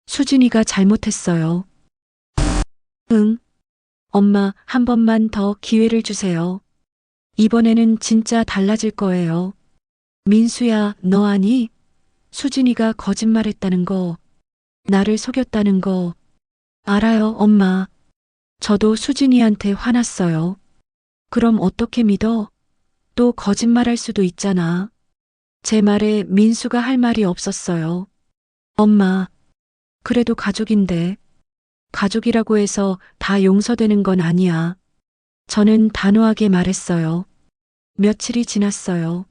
수진이가 잘못했어요. 응. 엄마, 한 번만 더 기회를 주세요. 이번에는 진짜 달라질 거예요. 민수야, 너 아니? 수진이가 거짓말했다는 거, 나를 속였다는 거. 알아요, 엄마. 저도 수진이한테 화났어요. 그럼 어떻게 믿어? 또 거짓말할 수도 있잖아. 제 말에 민수가 할 말이 없었어요. 엄마, 그래도 가족인데. 가족이라고 해서 다 용서되는 건 아니야. 저는 단호하게 말했어요. 며칠이 지났어요.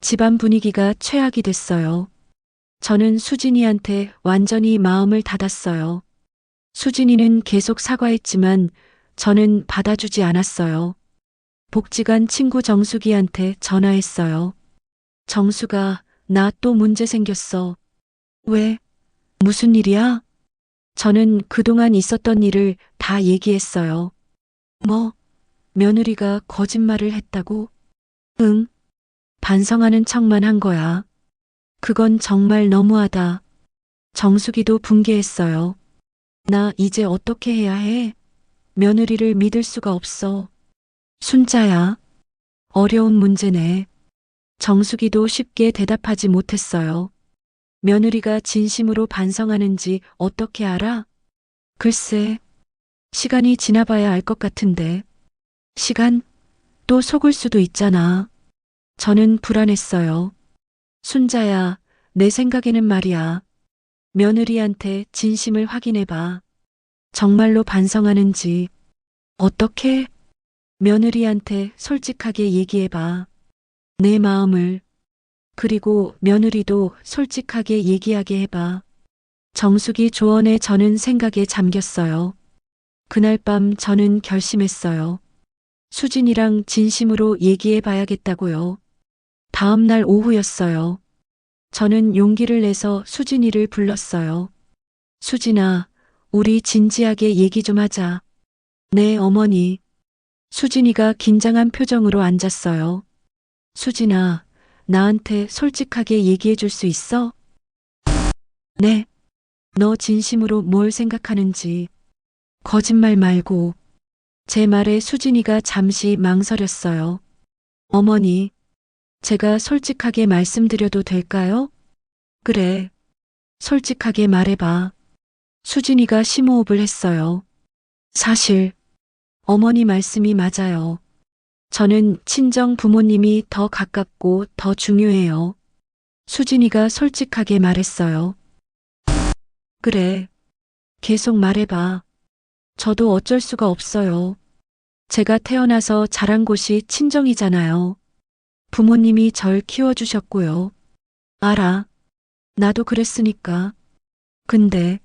집안 분위기가 최악이 됐어요. 저는 수진이한테 완전히 마음을 닫았어요. 수진이는 계속 사과했지만 저는 받아주지 않았어요. 복지관 친구 정수기한테 전화했어요. 정수가 나 또 문제 생겼어. 왜? 무슨 일이야? 저는 그동안 있었던 일을 다 얘기했어요. 뭐, 며느리가 거짓말을 했다고? 응, 반성하는 척만 한 거야. 그건 정말 너무하다. 정수기도 붕괴했어요. 나 이제 어떻게 해야 해? 며느리를 믿을 수가 없어. 순자야, 어려운 문제네. 정수기도 쉽게 대답하지 못했어요. 며느리가 진심으로 반성하는지 어떻게 알아? 글쎄, 시간이 지나봐야 알 것 같은데. 시간? 또 속을 수도 있잖아. 저는 불안했어요. 순자야, 내 생각에는 말이야. 며느리한테 진심을 확인해봐. 정말로 반성하는지. 어떻게? 며느리한테 솔직하게 얘기해봐. 내 마음을. 그리고 며느리도 솔직하게 얘기하게 해봐. 정숙이 조언에 저는 생각에 잠겼어요. 그날 밤 저는 결심했어요. 수진이랑 진심으로 얘기해 봐야겠다고요. 다음 날 오후였어요. 저는 용기를 내서 수진이를 불렀어요. 수진아, 우리 진지하게 얘기 좀 하자. 네, 어머니. 수진이가 긴장한 표정으로 앉았어요. 수진아, 나한테 솔직하게 얘기해 줄 수 있어? 네. 너 진심으로 뭘 생각하는지. 거짓말 말고. 제 말에 수진이가 잠시 망설였어요. 어머니, 제가 솔직하게 말씀드려도 될까요? 그래. 솔직하게 말해봐. 수진이가 심호흡을 했어요. 사실, 어머니 말씀이 맞아요. 저는 친정 부모님이 더 가깝고 더 중요해요. 수진이가 솔직하게 말했어요. 그래. 계속 말해봐. 저도 어쩔 수가 없어요. 제가 태어나서 자란 곳이 친정이잖아요. 부모님이 절 키워주셨고요. 알아. 나도 그랬으니까. 근데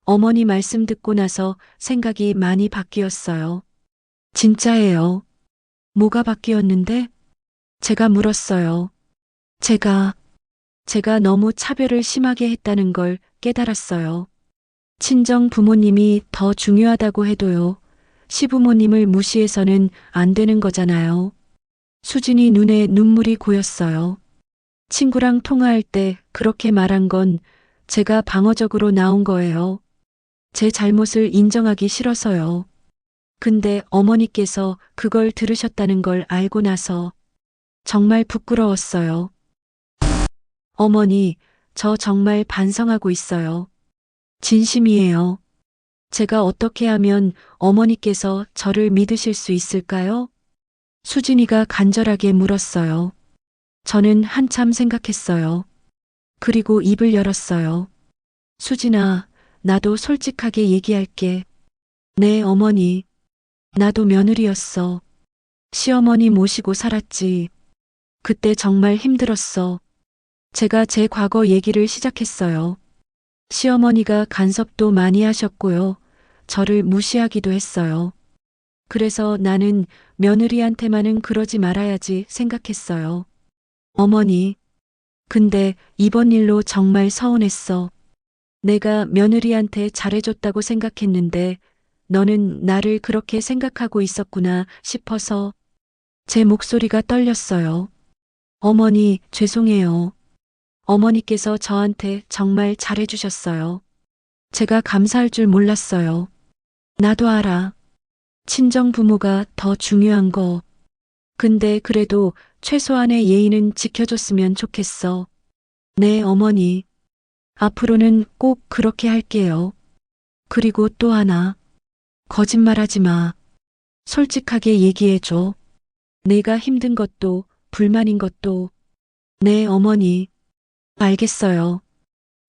어머니 말씀 듣고 나서 생각이 많이 바뀌었어요. 진짜예요. 뭐가 바뀌었는데? 제가 물었어요. 제가 너무 차별을 심하게 했다는 걸 깨달았어요. 친정 부모님이 더 중요하다고 해도요. 시부모님을 무시해서는 안 되는 거잖아요. 수진이 눈에 눈물이 고였어요. 친구랑 통화할 때 그렇게 말한 건 제가 방어적으로 나온 거예요. 제 잘못을 인정하기 싫어서요. 근데 어머니께서 그걸 들으셨다는 걸 알고 나서 정말 부끄러웠어요. 어머니, 저 정말 반성하고 있어요. 진심이에요. 제가 어떻게 하면 어머니께서 저를 믿으실 수 있을까요? 수진이가 간절하게 물었어요. 저는 한참 생각했어요. 그리고 입을 열었어요. 수진아, 나도 솔직하게 얘기할게. 네, 어머니. 나도 며느리였어. 시어머니 모시고 살았지. 그때 정말 힘들었어. 제가 제 과거 얘기를 시작했어요. 시어머니가 간섭도 많이 하셨고요. 저를 무시하기도 했어요. 그래서 나는 며느리한테만은 그러지 말아야지 생각했어요. 어머니, 근데 이번 일로 정말 서운했어. 내가 며느리한테 잘해줬다고 생각했는데 너는 나를 그렇게 생각하고 있었구나 싶어서 제 목소리가 떨렸어요. 어머니, 죄송해요. 어머니께서 저한테 정말 잘해주셨어요. 제가 감사할 줄 몰랐어요. 나도 알아. 친정 부모가 더 중요한 거. 근데 그래도 최소한의 예의는 지켜줬으면 좋겠어. 네, 어머니. 앞으로는 꼭 그렇게 할게요. 그리고 또 하나. 거짓말하지 마. 솔직하게 얘기해줘. 내가 힘든 것도 불만인 것도. 네, 어머니. 알겠어요.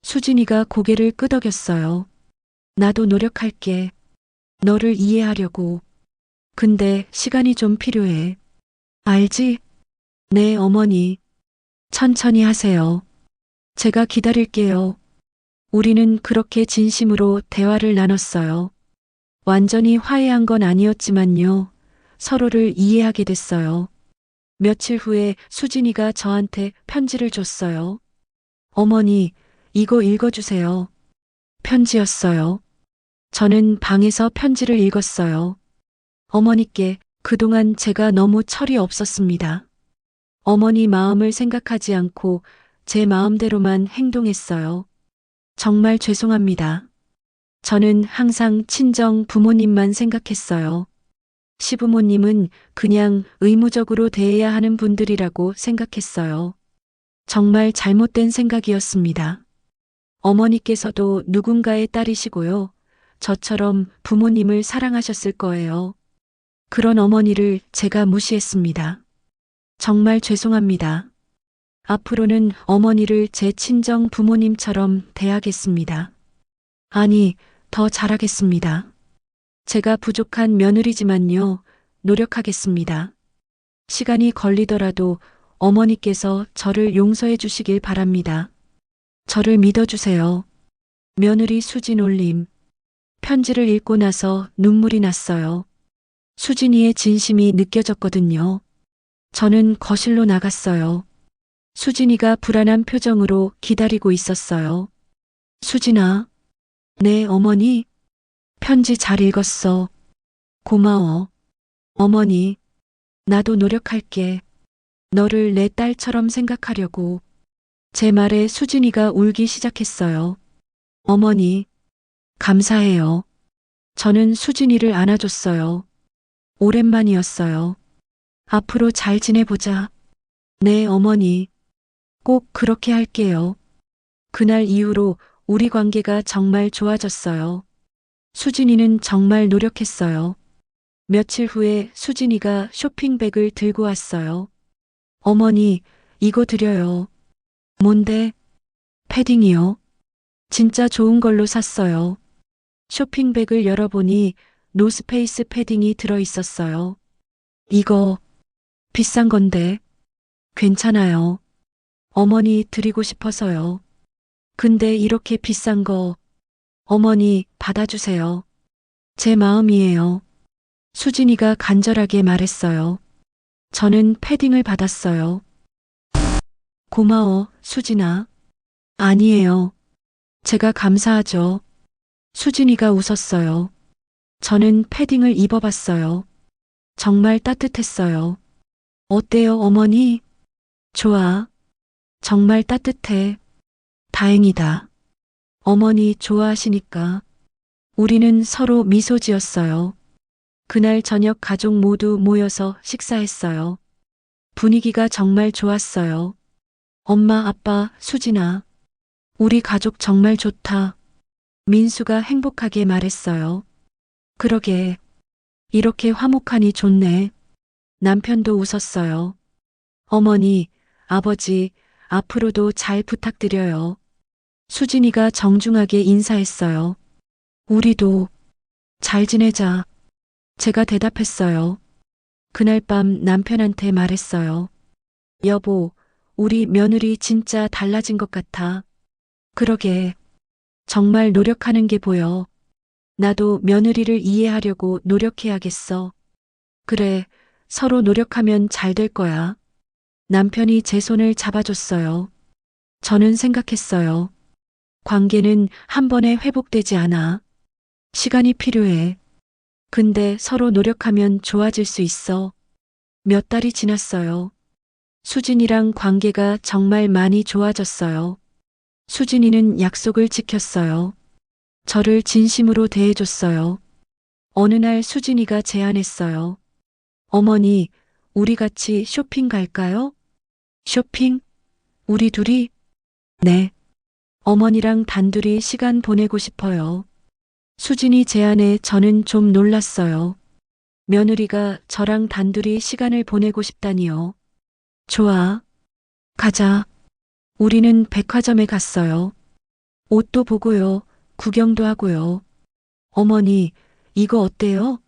수진이가 고개를 끄덕였어요. 나도 노력할게. 너를 이해하려고. 근데 시간이 좀 필요해. 알지? 네, 어머니. 천천히 하세요. 제가 기다릴게요. 우리는 그렇게 진심으로 대화를 나눴어요. 완전히 화해한 건 아니었지만요. 서로를 이해하게 됐어요. 며칠 후에 수진이가 저한테 편지를 줬어요. 어머니, 이거 읽어주세요. 편지였어요. 저는 방에서 편지를 읽었어요. 어머니께 그동안 제가 너무 철이 없었습니다. 어머니 마음을 생각하지 않고 제 마음대로만 행동했어요. 정말 죄송합니다. 저는 항상 친정 부모님만 생각했어요. 시부모님은 그냥 의무적으로 대해야 하는 분들이라고 생각했어요. 정말 잘못된 생각이었습니다. 어머니께서도 누군가의 딸이시고요. 저처럼 부모님을 사랑하셨을 거예요. 그런 어머니를 제가 무시했습니다. 정말 죄송합니다. 앞으로는 어머니를 제 친정 부모님처럼 대하겠습니다. 아니, 더 잘하겠습니다. 제가 부족한 며느리지만요, 노력하겠습니다. 시간이 걸리더라도 어머니께서 저를 용서해 주시길 바랍니다. 저를 믿어주세요. 며느리 수진 올림. 편지를 읽고 나서 눈물이 났어요. 수진이의 진심이 느껴졌거든요. 저는 거실로 나갔어요. 수진이가 불안한 표정으로 기다리고 있었어요. 수진아. 네, 어머니. 편지 잘 읽었어. 고마워. 어머니, 나도 노력할게. 너를 내 딸처럼 생각하려고. 제 말에 수진이가 울기 시작했어요. 어머니, 감사해요. 저는 수진이를 안아줬어요. 오랜만이었어요. 앞으로 잘 지내보자. 네, 어머니. 꼭 그렇게 할게요. 그날 이후로 우리 관계가 정말 좋아졌어요. 수진이는 정말 노력했어요. 며칠 후에 수진이가 쇼핑백을 들고 왔어요. 어머니, 이거 드려요. 뭔데? 패딩이요. 진짜 좋은 걸로 샀어요. 쇼핑백을 열어보니 노스페이스 패딩이 들어 있었어요. 이거 비싼 건데 괜찮아요. 어머니 드리고 싶어서요. 근데 이렇게 비싼 거 어머니 받아주세요. 제 마음이에요. 수진이가 간절하게 말했어요. 저는 패딩을 받았어요. 고마워, 수진아. 아니에요. 제가 감사하죠. 수진이가 웃었어요. 저는 패딩을 입어봤어요. 정말 따뜻했어요. 어때요, 어머니? 좋아. 정말 따뜻해. 다행이다. 어머니 좋아하시니까. 우리는 서로 미소 지었어요. 그날 저녁 가족 모두 모여서 식사했어요. 분위기가 정말 좋았어요. 엄마, 아빠, 수진아. 우리 가족 정말 좋다. 민수가 행복하게 말했어요. 그러게. 이렇게 화목하니 좋네. 남편도 웃었어요. 어머니, 아버지, 앞으로도 잘 부탁드려요. 수진이가 정중하게 인사했어요. 우리도 잘 지내자. 제가 대답했어요. 그날 밤 남편한테 말했어요. 여보, 우리 며느리 진짜 달라진 것 같아. 그러게. 정말 노력하는 게 보여. 나도 며느리를 이해하려고 노력해야겠어. 그래, 서로 노력하면 잘 될 거야. 남편이 제 손을 잡아줬어요. 저는 생각했어요. 관계는 한 번에 회복되지 않아. 시간이 필요해. 근데 서로 노력하면 좋아질 수 있어. 몇 달이 지났어요. 수진이랑 관계가 정말 많이 좋아졌어요. 수진이는 약속을 지켰어요. 저를 진심으로 대해줬어요. 어느 날 수진이가 제안했어요. 어머니, 우리 같이 쇼핑 갈까요? 쇼핑? 우리 둘이? 네. 어머니랑 단둘이 시간 보내고 싶어요. 수진이 제안에 저는 좀 놀랐어요. 며느리가 저랑 단둘이 시간을 보내고 싶다니요. 좋아. 가자. 우리는 백화점에 갔어요. 옷도 보고요. 구경도 하고요. 어머니, 이거 어때요?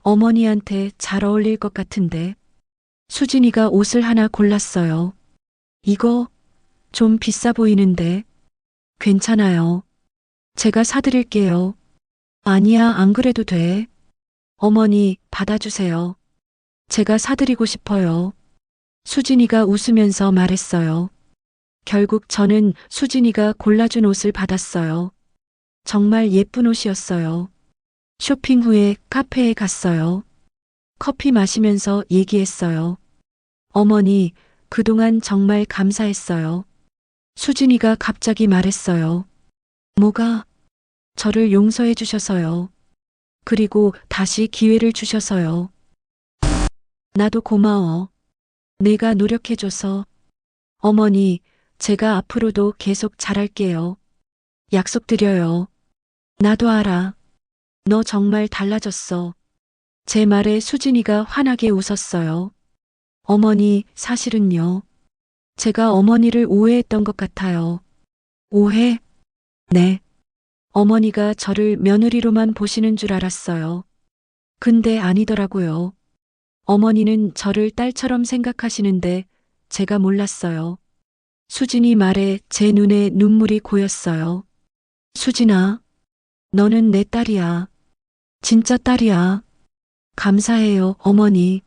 어머니한테 잘 어울릴 것 같은데. 수진이가 옷을 하나 골랐어요. 이거 좀 비싸 보이는데. 괜찮아요. 제가 사드릴게요. 아니야, 안 그래도 돼. 어머니, 받아주세요. 제가 사드리고 싶어요. 수진이가 웃으면서 말했어요. 결국 저는 수진이가 골라준 옷을 받았어요. 정말 예쁜 옷이었어요. 쇼핑 후에 카페에 갔어요. 커피 마시면서 얘기했어요. 어머니, 그동안 정말 감사했어요. 수진이가 갑자기 말했어요. 뭐가? 저를 용서해 주셔서요. 그리고 다시 기회를 주셔서요. 나도 고마워. 내가 노력해줘서. 어머니, 제가 앞으로도 계속 잘할게요. 약속드려요. 나도 알아. 너 정말 달라졌어. 제 말에 수진이가 환하게 웃었어요. 어머니, 사실은요. 제가 어머니를 오해했던 것 같아요. 오해? 네. 어머니가 저를 며느리로만 보시는 줄 알았어요. 근데 아니더라고요. 어머니는 저를 딸처럼 생각하시는데 제가 몰랐어요. 수진이 말에 제 눈에 눈물이 고였어요. 수진아, 너는 내 딸이야. 진짜 딸이야. 감사해요, 어머니.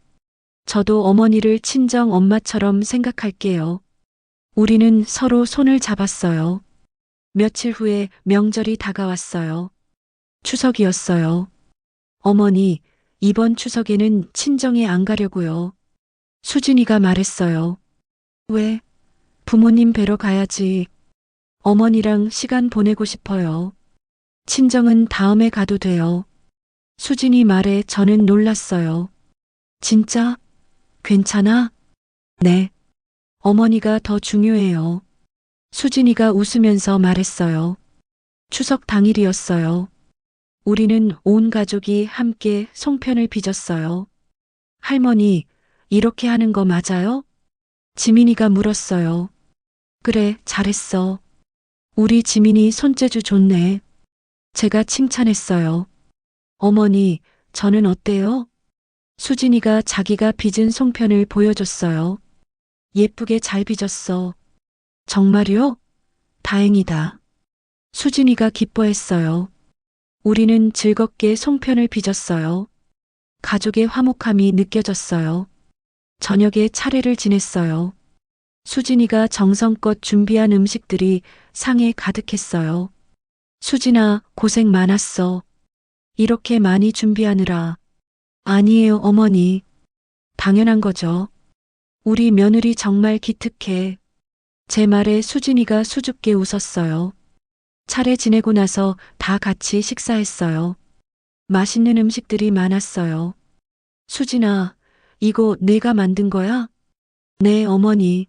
저도 어머니를 친정 엄마처럼 생각할게요. 우리는 서로 손을 잡았어요. 며칠 후에 명절이 다가왔어요. 추석이었어요. 어머니, 이번 추석에는 친정에 안 가려고요. 수진이가 말했어요. 왜? 부모님 뵈러 가야지. 어머니랑 시간 보내고 싶어요. 친정은 다음에 가도 돼요. 수진이 말에 저는 놀랐어요. 진짜? 괜찮아? 네. 어머니가 더 중요해요. 수진이가 웃으면서 말했어요. 추석 당일이었어요. 우리는 온 가족이 함께 송편을 빚었어요. 할머니, 이렇게 하는 거 맞아요? 지민이가 물었어요. 그래, 잘했어. 우리 지민이 손재주 좋네. 제가 칭찬했어요. 어머니, 저는 어때요? 수진이가 자기가 빚은 송편을 보여줬어요. 예쁘게 잘 빚었어. 정말요? 다행이다. 수진이가 기뻐했어요. 우리는 즐겁게 송편을 빚었어요. 가족의 화목함이 느껴졌어요. 저녁에 차례를 지냈어요. 수진이가 정성껏 준비한 음식들이 상에 가득했어요. 수진아, 고생 많았어. 이렇게 많이 준비하느라. 아니에요, 어머니. 당연한 거죠. 우리 며느리 정말 기특해. 제 말에 수진이가 수줍게 웃었어요. 차례 지내고 나서 다 같이 식사했어요. 맛있는 음식들이 많았어요. 수진아, 이거 내가 만든 거야? 네, 어머니.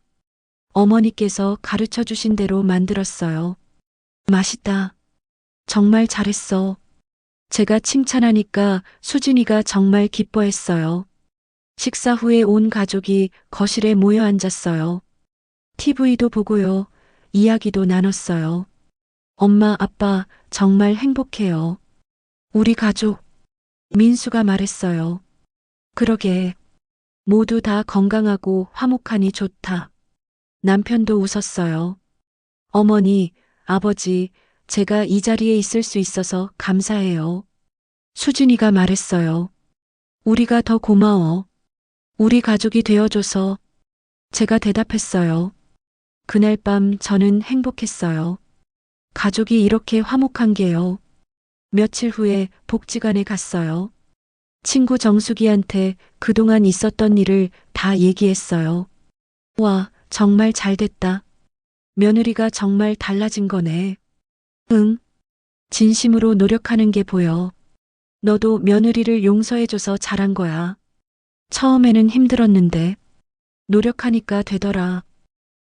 어머니께서 가르쳐 주신 대로 만들었어요. 맛있다. 정말 잘했어. 제가 칭찬하니까 수진이가 정말 기뻐했어요. 식사 후에 온 가족이 거실에 모여 앉았어요. TV도 보고요. 이야기도 나눴어요. 엄마, 아빠, 정말 행복해요. 우리 가족. 민수가 말했어요. 그러게. 모두 다 건강하고 화목하니 좋다. 남편도 웃었어요. 어머니, 아버지, 제가 이 자리에 있을 수 있어서 감사해요. 수진이가 말했어요. 우리가 더 고마워. 우리 가족이 되어줘서. 제가 대답했어요. 그날 밤 저는 행복했어요. 가족이 이렇게 화목한 게요. 며칠 후에 복지관에 갔어요. 친구 정수기한테 그동안 있었던 일을 다 얘기했어요. 와, 정말 잘 됐다. 며느리가 정말 달라진 거네. 응. 진심으로 노력하는 게 보여. 너도 며느리를 용서해줘서 잘한 거야. 처음에는 힘들었는데 노력하니까 되더라.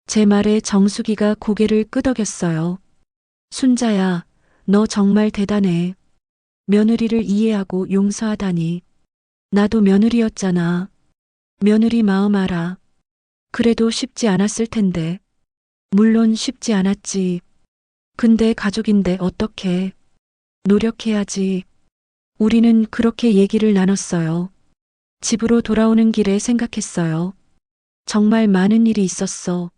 제 말에 정수기가 고개를 끄덕였어요. 순자야, 너 정말 대단해. 며느리를 이해하고 용서하다니. 나도 며느리였잖아. 며느리 마음 알아. 그래도 쉽지 않았을 텐데. 물론 쉽지 않았지. 근데 가족인데 어떡해. 노력해야지. 우리는 그렇게 얘기를 나눴어요. 집으로 돌아오는 길에 생각했어요. 정말 많은 일이 있었어.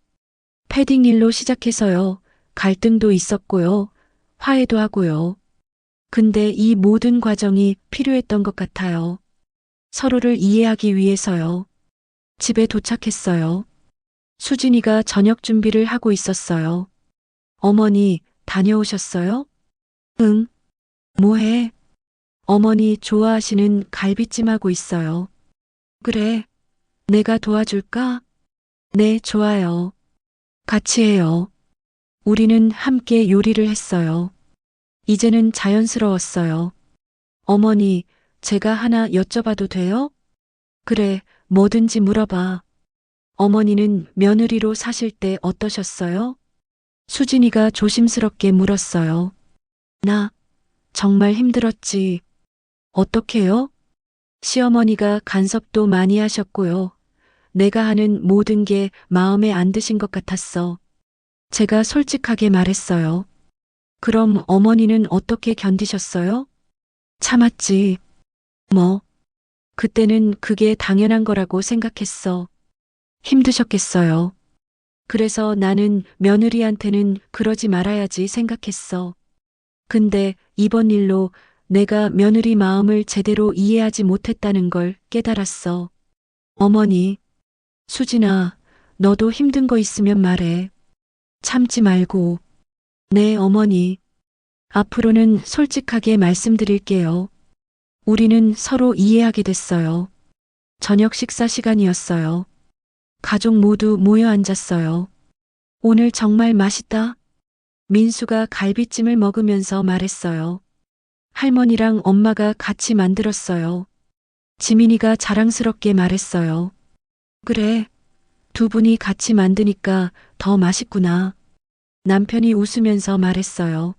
패딩 일로 시작해서요. 갈등도 있었고요. 화해도 하고요. 근데 이 모든 과정이 필요했던 것 같아요. 서로를 이해하기 위해서요. 집에 도착했어요. 수진이가 저녁 준비를 하고 있었어요. 어머니, 다녀오셨어요? 응. 뭐해? 어머니 좋아하시는 갈비찜 하고 있어요. 그래. 내가 도와줄까? 네, 좋아요. 같이 해요. 우리는 함께 요리를 했어요. 이제는 자연스러웠어요. 어머니, 제가 하나 여쭤봐도 돼요? 그래, 뭐든지 물어봐. 어머니는 며느리로 사실 때 어떠셨어요? 수진이가 조심스럽게 물었어요. 나 정말 힘들었지. 어떻게요? 시어머니가 간섭도 많이 하셨고요. 내가 하는 모든 게 마음에 안 드신 것 같았어. 제가 솔직하게 말했어요. 그럼 어머니는 어떻게 견디셨어요? 참았지. 뭐, 그때는 그게 당연한 거라고 생각했어. 힘드셨겠어요. 그래서 나는 며느리한테는 그러지 말아야지 생각했어. 근데 이번 일로 내가 며느리 마음을 제대로 이해하지 못했다는 걸 깨달았어. 어머니, 수진아, 너도 힘든 거 있으면 말해. 참지 말고. 네, 어머니. 앞으로는 솔직하게 말씀드릴게요. 우리는 서로 이해하게 됐어요. 저녁 식사 시간이었어요. 가족 모두 모여 앉았어요. 오늘 정말 맛있다. 민수가 갈비찜을 먹으면서 말했어요. 할머니랑 엄마가 같이 만들었어요. 지민이가 자랑스럽게 말했어요. 그래, 두 분이 같이 만드니까 더 맛있구나. 남편이 웃으면서 말했어요.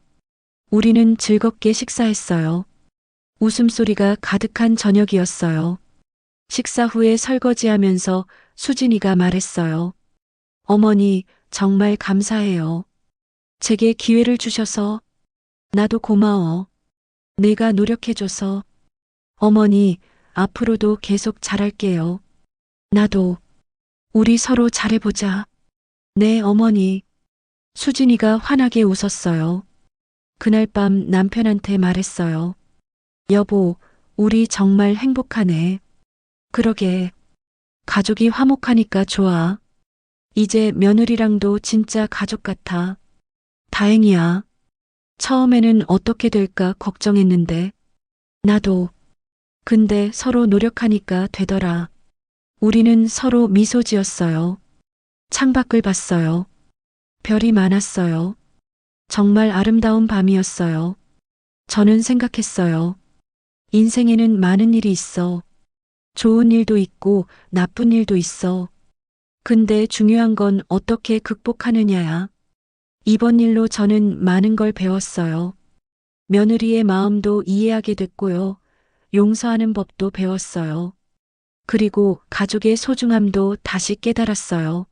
우리는 즐겁게 식사했어요. 웃음소리가 가득한 저녁이었어요. 식사 후에 설거지하면서 수진이가 말했어요. 어머니, 정말 감사해요. 제게 기회를 주셔서. 나도 고마워. 내가 노력해줘서. 어머니, 앞으로도 계속 잘할게요. 나도. 우리 서로 잘해보자. 네, 어머니. 수진이가 환하게 웃었어요. 그날 밤 남편한테 말했어요. 여보, 우리 정말 행복하네. 그러게. 가족이 화목하니까 좋아. 이제 며느리랑도 진짜 가족 같아. 다행이야. 처음에는 어떻게 될까 걱정했는데. 나도. 근데 서로 노력하니까 되더라. 우리는 서로 미소 지었어요. 창밖을 봤어요. 별이 많았어요. 정말 아름다운 밤이었어요. 저는 생각했어요. 인생에는 많은 일이 있어. 좋은 일도 있고 나쁜 일도 있어. 근데 중요한 건 어떻게 극복하느냐야. 이번 일로 저는 많은 걸 배웠어요. 며느리의 마음도 이해하게 됐고요. 용서하는 법도 배웠어요. 그리고 가족의 소중함도 다시 깨달았어요.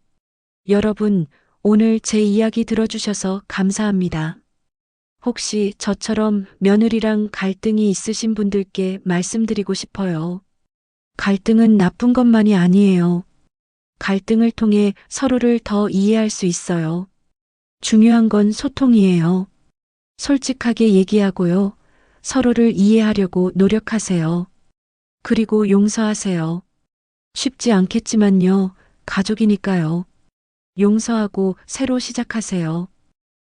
여러분, 오늘 제 이야기 들어주셔서 감사합니다. 혹시 저처럼 며느리랑 갈등이 있으신 분들께 말씀드리고 싶어요. 갈등은 나쁜 것만이 아니에요. 갈등을 통해 서로를 더 이해할 수 있어요. 중요한 건 소통이에요. 솔직하게 얘기하고요. 서로를 이해하려고 노력하세요. 그리고 용서하세요. 쉽지 않겠지만요. 가족이니까요. 용서하고 새로 시작하세요.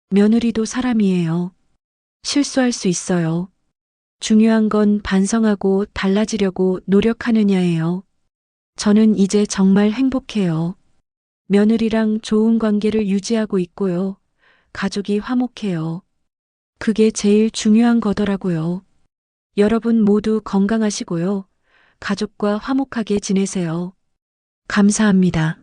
며느리도 사람이에요. 실수할 수 있어요. 중요한 건 반성하고 달라지려고 노력하느냐예요. 저는 이제 정말 행복해요. 며느리랑 좋은 관계를 유지하고 있고요. 가족이 화목해요. 그게 제일 중요한 거더라고요. 여러분 모두 건강하시고요. 가족과 화목하게 지내세요. 감사합니다.